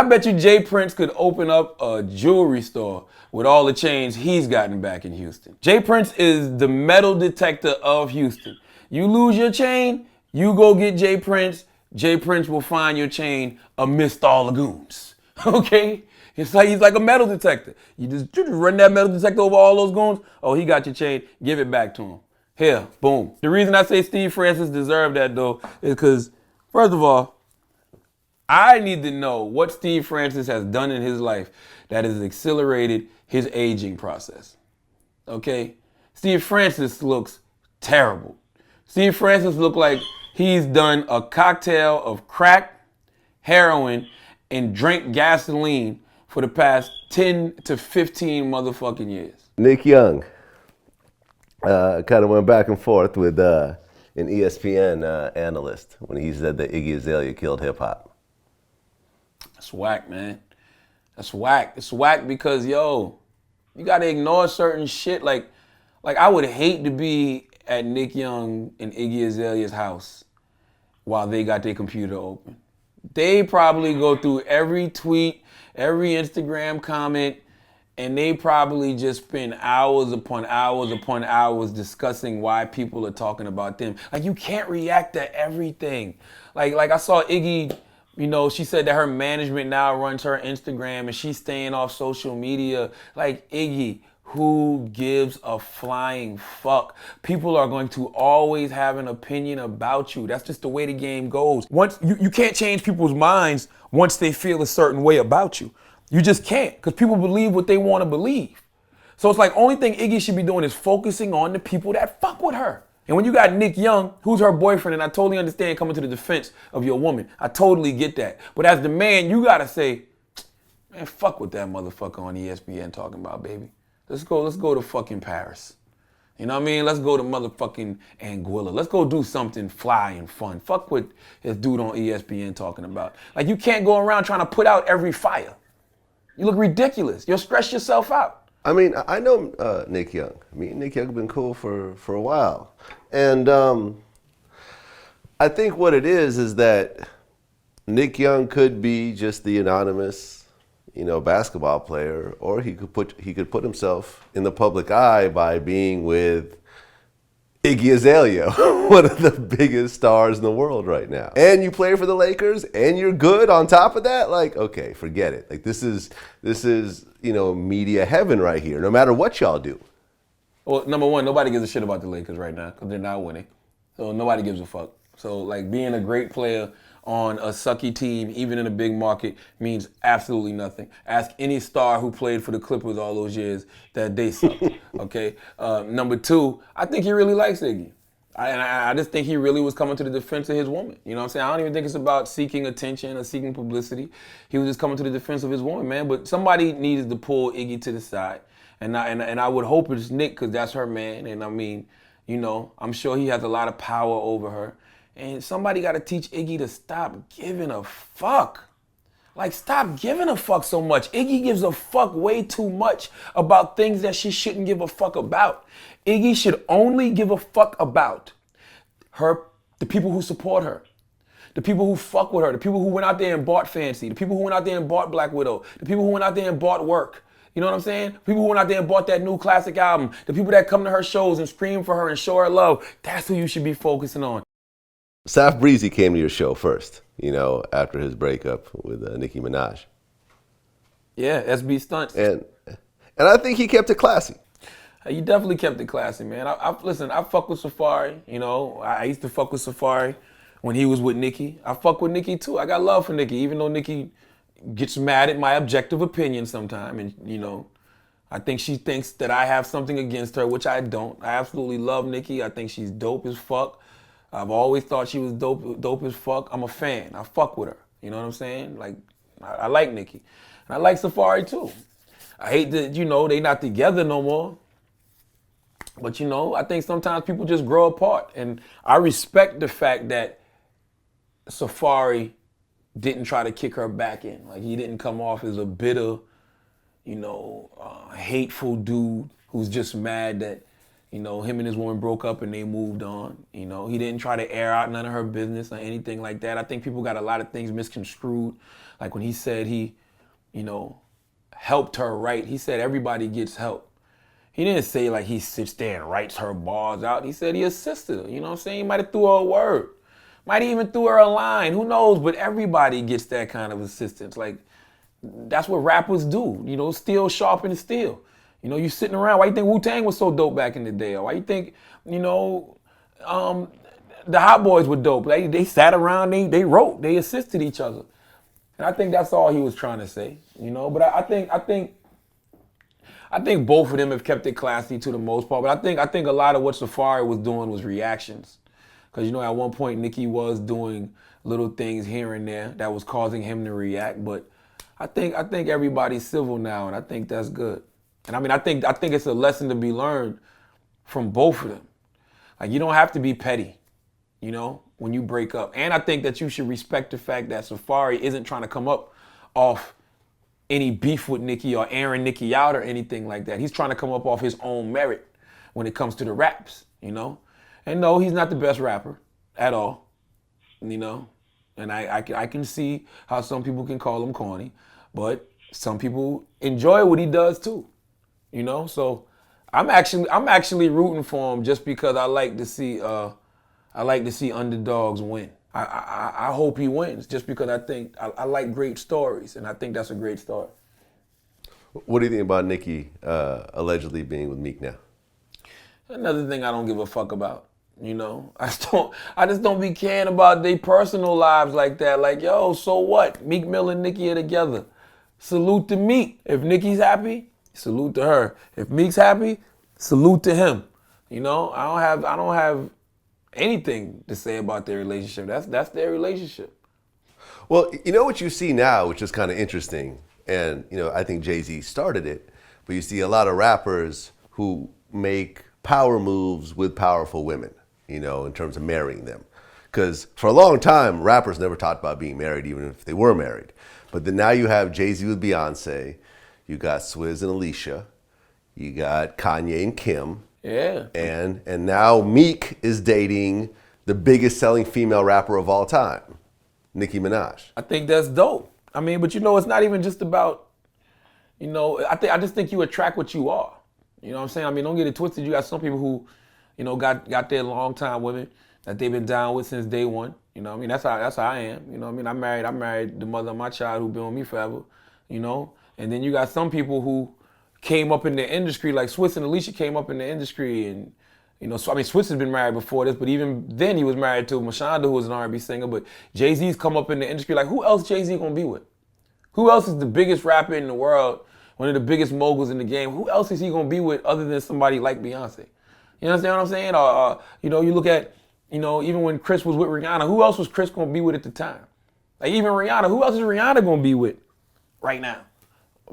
bet you Jay Prince could open up a jewelry store with all the chains he's gotten back in Houston. Jay Prince is the metal detector of Houston. You lose your chain, you go get Jay Prince. Jay Prince will find your chain amidst all the goons. Okay? He's like a metal detector. You just run that metal detector over all those goons. Oh, he got your chain. Give it back to him. Here, boom. The reason I say Steve Francis deserved that, though, is because, first of all, I need to know what Steve Francis has done in his life that has accelerated his aging process. Okay? Steve Francis looks terrible. Steve Francis looks like he's done a cocktail of crack, heroin, and drank gasoline for the past 10 to 15 motherfucking years. Nick Young kind of went back and forth with an ESPN analyst when he said that Iggy Azalea killed hip-hop. That's whack, man. That's whack. It's whack because, you got to ignore certain shit. Like I would hate to be at Nick Young and Iggy Azalea's house while they got their computer open. They probably go through every tweet, every Instagram comment, and they probably just spend hours upon hours upon hours discussing why people are talking about them. Like, you can't react to everything. Like I saw Iggy, she said that her management now runs her Instagram and she's staying off social media. Like, Iggy, Who gives a flying fuck? People are going to always have an opinion about you. That's just the way the game goes. Once you can't change people's minds once they feel a certain way about you. You just can't, because people believe what they want to believe. So it's like, only thing Iggy should be doing is focusing on the people that fuck with her. And when you got Nick Young, who's her boyfriend, and I totally understand coming to the defense of your woman. I totally get that. But as the man, you gotta say, man, fuck what that motherfucker on ESPN talking about, baby. Let's go to fucking Paris. You know what I mean? Let's go to motherfucking Anguilla. Let's go do something fly and fun. Fuck what this dude on ESPN talking about. Like, you can't go around trying to put out every fire. You look ridiculous. You'll stress yourself out. I mean, I know Nick Young. I mean, Nick Young has been cool for a while. And I think what it is that Nick Young could be just the anonymous, basketball player, or he could put himself in the public eye by being with Iggy Azalea, one of the biggest stars in the world right now. And you play for the Lakers, and you're good on top of that. Like, okay, forget it. Like, this is media heaven right here. No matter what y'all do. Well, number one, nobody gives a shit about the Lakers right now because they're not winning. So nobody gives a fuck. So, like, being a great player on a sucky team, even in a big market, means absolutely nothing. Ask any star who played for the Clippers all those years that they sucked, okay? Number two, I think he really likes Iggy. I just think he really was coming to the defense of his woman. You know what I'm saying? I don't even think it's about seeking attention or seeking publicity. He was just coming to the defense of his woman, man. But somebody needed to pull Iggy to the side. And I would hope it's Nick, because that's her man. And I mean, I'm sure he has a lot of power over her. And somebody got to teach Iggy to stop giving a fuck. Like, stop giving a fuck so much. Iggy gives a fuck way too much about things that she shouldn't give a fuck about. Iggy should only give a fuck about the people who support her, the people who fuck with her, the people who went out there and bought Fancy, the people who went out there and bought Black Widow, the people who went out there and bought Work. You know what I'm saying? People who went out there and bought that new classic album, the people that come to her shows and scream for her and show her love. That's who you should be focusing on. Saf Breezy came to your show first, after his breakup with Nicki Minaj. Yeah, SB Stunts. And I think he kept it classy. You definitely kept it classy, man. Listen, I fuck with Safaree. I used to fuck with Safaree when he was with Nicki. I fuck with Nicki too. I got love for Nicki, even though Nicki gets mad at my objective opinion sometime. And, I think she thinks that I have something against her, which I don't. I absolutely love Nicki. I think she's dope as fuck. I've always thought she was dope as fuck. I'm a fan. I fuck with her. You know what I'm saying? Like, I like Nicki. And I like Safaree too. I hate that, they not together no more. But, I think sometimes people just grow apart. And I respect the fact that Safaree didn't try to kick her back in. Like, he didn't come off as a bitter, hateful dude who's just mad that, him and his woman broke up and they moved on. He didn't try to air out none of her business or anything like that. I think people got a lot of things misconstrued. Like when he said he, helped her write, he said everybody gets help. He didn't say like he sits there and writes her bars out. He said he assisted her. You know what I'm saying? He might have threw her a word. Might even threw her a line. Who knows? But everybody gets that kind of assistance. Like, that's what rappers do. Steel sharpen steel. You sitting around. Why you think Wu-Tang was so dope back in the day? Or why you think, the Hot Boys were dope? They sat around, they wrote, they assisted each other. And I think that's all he was trying to say. But I think both of them have kept it classy to the most part. But I think a lot of what Safaree was doing was reactions. Because, at one point, Nicki was doing little things here and there that was causing him to react. But I think everybody's civil now, and I think that's good. And I think it's a lesson to be learned from both of them. Like, you don't have to be petty, when you break up. And I think that you should respect the fact that Safaree isn't trying to come up off any beef with Nicki or airing Nicki out or anything like that. He's trying to come up off his own merit when it comes to the raps, And no, he's not the best rapper at all, And I can see how some people can call him corny, but some people enjoy what he does too, So I'm actually rooting for him just because I like to see underdogs win. I hope he wins just because I think I like great stories, and I think that's a great story. What do you think about Nicki allegedly being with Meek now? Another thing I don't give a fuck about. I just don't be caring about their personal lives like that. Like, yo, so what? Meek Mill and Nicki are together. Salute to Meek. If Nicki's happy, salute to her. If Meek's happy, salute to him. I don't have anything to say about their relationship. That's their relationship. Well, you know what you see now, which is kind of interesting, and I think Jay-Z started it, but you see a lot of rappers who make power moves with powerful women, in terms of marrying them. Because for a long time, rappers never talked about being married, even if they were married. But then now you have Jay-Z with Beyonce, you got Swizz and Alicia, you got Kanye and Kim. Yeah. And now Meek is dating the biggest selling female rapper of all time, Nicki Minaj. I think that's dope. But it's not even just about, I just think you attract what you are. You know what I'm saying? Don't get it twisted. You got some people who, got their long time women that they've been down with since day one. That's how I am. I married the mother of my child who been with me forever, And then you got some people who came up in the industry, like Swizz and Alicia came up in the industry, and Swizz has been married before this, but even then he was married to Mashonda, who was an R&B singer. But Jay-Z's come up in the industry. Like, who else Jay-Z gonna be with? Who else is the biggest rapper in the world? One of the biggest moguls in the game. Who else is he gonna be with other than somebody like Beyonce? You understand what I'm saying? You look at, even when Chris was with Rihanna, who else was Chris gonna be with at the time? Like even Rihanna, who else is Rihanna gonna be with right now?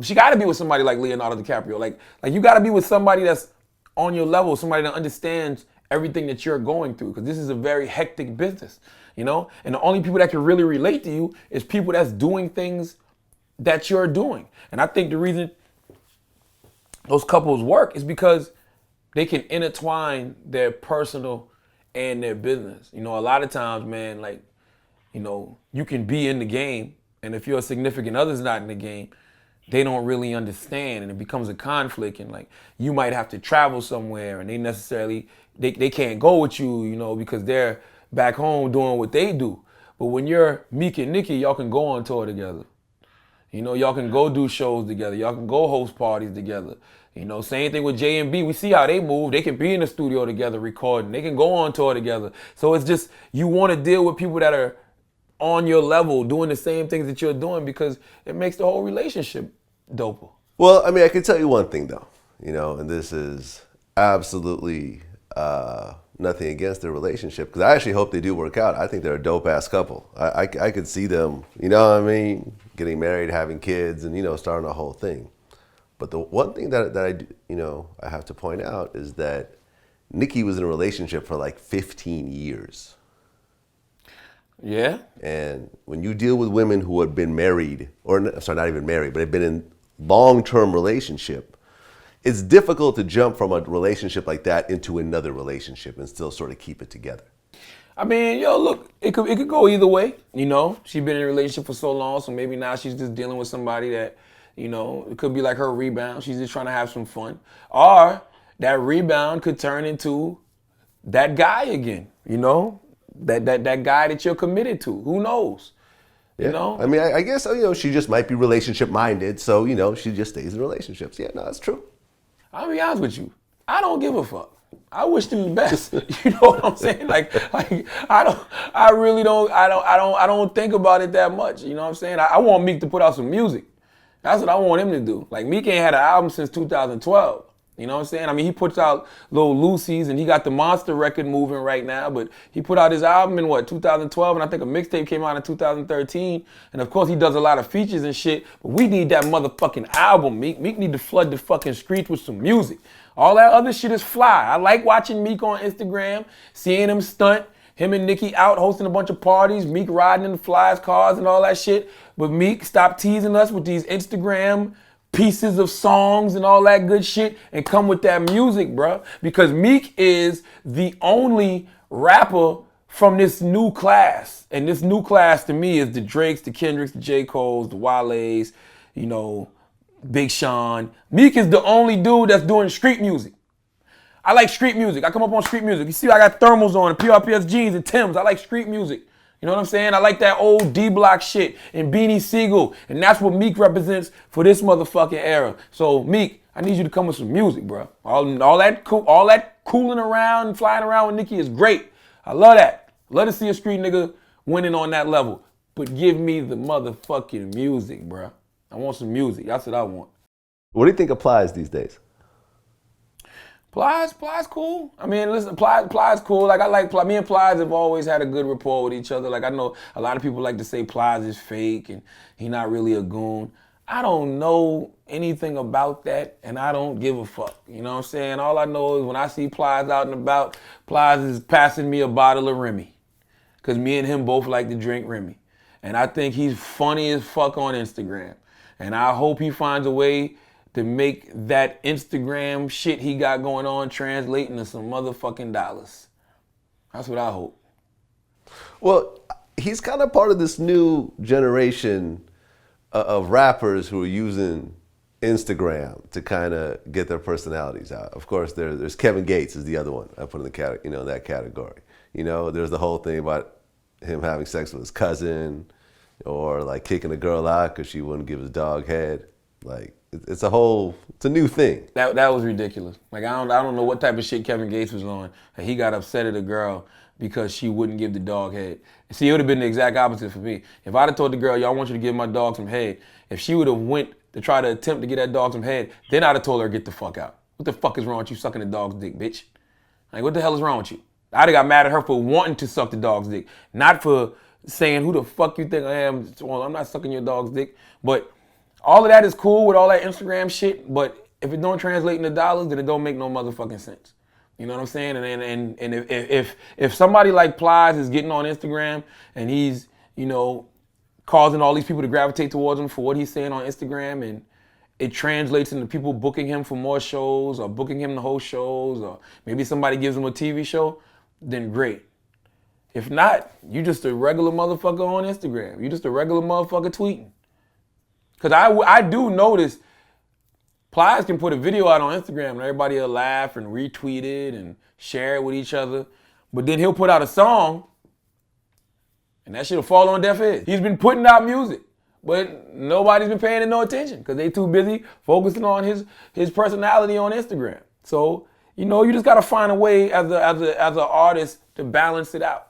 She gotta be with somebody like Leonardo DiCaprio. Like you gotta be with somebody that's on your level, somebody that understands everything that you're going through, because this is a very hectic business, And the only people that can really relate to you is people that's doing things that you're doing. And I think the reason those couples work is because they can intertwine their personal and their business. A lot of times, man, you can be in the game, and if your significant other's not in the game, they don't really understand, and it becomes a conflict, and you might have to travel somewhere, and they can't go with you, because they're back home doing what they do. But when you're Meek and Nicki, y'all can go on tour together. Y'all can go do shows together. Y'all can go host parties together. Same thing with J and B. We see how they move. They can be in the studio together recording. They can go on tour together. So it's just, you want to deal with people that are on your level, doing the same things that you're doing, because it makes the whole relationship doper. Well, I can tell you one thing though, and this is absolutely nothing against their relationship, because I actually hope they do work out. I think they're a dope ass couple. I could see them, getting married, having kids, and starting a whole thing. But the one thing that I have to point out is that Nicki was in a relationship for like 15 years. Yeah. And when you deal with women who have been married, or sorry, not even married, but have been in long-term relationship, it's difficult to jump from a relationship like that into another relationship and still sort of keep it together. Look, it could go either way. She's been in a relationship for so long, so maybe now she's just dealing with somebody that, it could be like her rebound. She's just trying to have some fun. Or that rebound could turn into that guy again, that guy that you're committed to. Who knows? Yeah. I guess, she just might be relationship minded, so, she just stays in relationships. Yeah, no, that's true. I'll be honest with you. I don't give a fuck. I wish them the best. You know what I'm saying? I don't think about it that much. You know what I'm saying? I want Meek to put out some music. That's what I want him to do. Meek ain't had an album since 2012. You know what I'm saying? He puts out Little Lucy's, and he got the Monster record moving right now, but he put out his album in 2012, and I think a mixtape came out in 2013. And of course he does a lot of features and shit, but we need that motherfucking album, Meek. Meek need to flood the fucking streets with some music. All that other shit is fly. I like watching Meek on Instagram, seeing him stunt, him and Nicki out hosting a bunch of parties, Meek riding in the Plies cars and all that shit. But Meek, stop teasing us with these Instagram pieces of songs and all that good shit and come with that music, bruh. Because Meek is the only rapper from this new class. And this new class to me is the Drakes, the Kendricks, the J. Coles, the Wale's, Big Sean. Meek is the only dude that's doing street music. I like street music. I come up on street music. You see, I got thermals on, PRPS jeans and Timbs. I like street music. You know what I'm saying? I like that old D-Block shit and Beanie Siegel. And that's what Meek represents for this motherfucking era. So Meek, I need you to come with some music, bro. All that cooling around and flying around with Nicki is great. I love that. Love to see a street nigga winning on that level. But give me the motherfucking music, bro. I want some music. That's what I want. What do you think applies these days? Plies cool. I mean, listen, Plies cool. Like, I like Plies. Me and Plies have always had a good rapport with each other. Like, I know a lot of people like to say Plies is fake and he not really a goon. I don't know anything about that, and I don't give a fuck. You know what I'm saying? All I know is when I see Plies out and about, Plies is passing me a bottle of Remy. Because me and him both like to drink Remy. And I think he's funny as fuck on Instagram. And I hope he finds a way to make that Instagram shit he got going on translate into some motherfucking dollars. That's what I hope. Well, he's kind of part of this new generation of rappers who are using Instagram to kind of get their personalities out. Of course, there's Kevin Gates is the other one I put in the that category. You know, there's the whole thing about him having sex with his cousin, or like kicking a girl out because she wouldn't give his dog head. Like, it's a new thing. That was ridiculous. Like, I don't know what type of shit Kevin Gates was on. He got upset at a girl because she wouldn't give the dog head. See, it would have been the exact opposite for me. If I'd have told the girl, yo, I want you to give my dog some head, if she would have went to try to attempt to get that dog some head, then I'd have told her, get the fuck out. What the fuck is wrong with you sucking the dog's dick, bitch? Like, what the hell is wrong with you? I'd have got mad at her for wanting to suck the dog's dick, not for saying, who the fuck you think I am? Well, I'm not sucking your dog's dick. But all of that is cool with all that Instagram shit, but if it don't translate into dollars, then it don't make no motherfucking sense. You know what I'm saying? And if somebody like Plies is getting on Instagram and he's, you know, causing all these people to gravitate towards him for what he's saying on Instagram, and it translates into people booking him for more shows or booking him to host shows, or maybe somebody gives him a TV show, then great. If not, you just a regular motherfucker on Instagram. You just a regular motherfucker tweeting. Because I do notice Plies can put a video out on Instagram and everybody will laugh and retweet it and share it with each other. But then he'll put out a song and that shit will fall on deaf ears. He's been putting out music, but nobody's been paying it no attention because they too busy focusing on his personality on Instagram. So, you know, you just got to find a way as an artist to balance it out.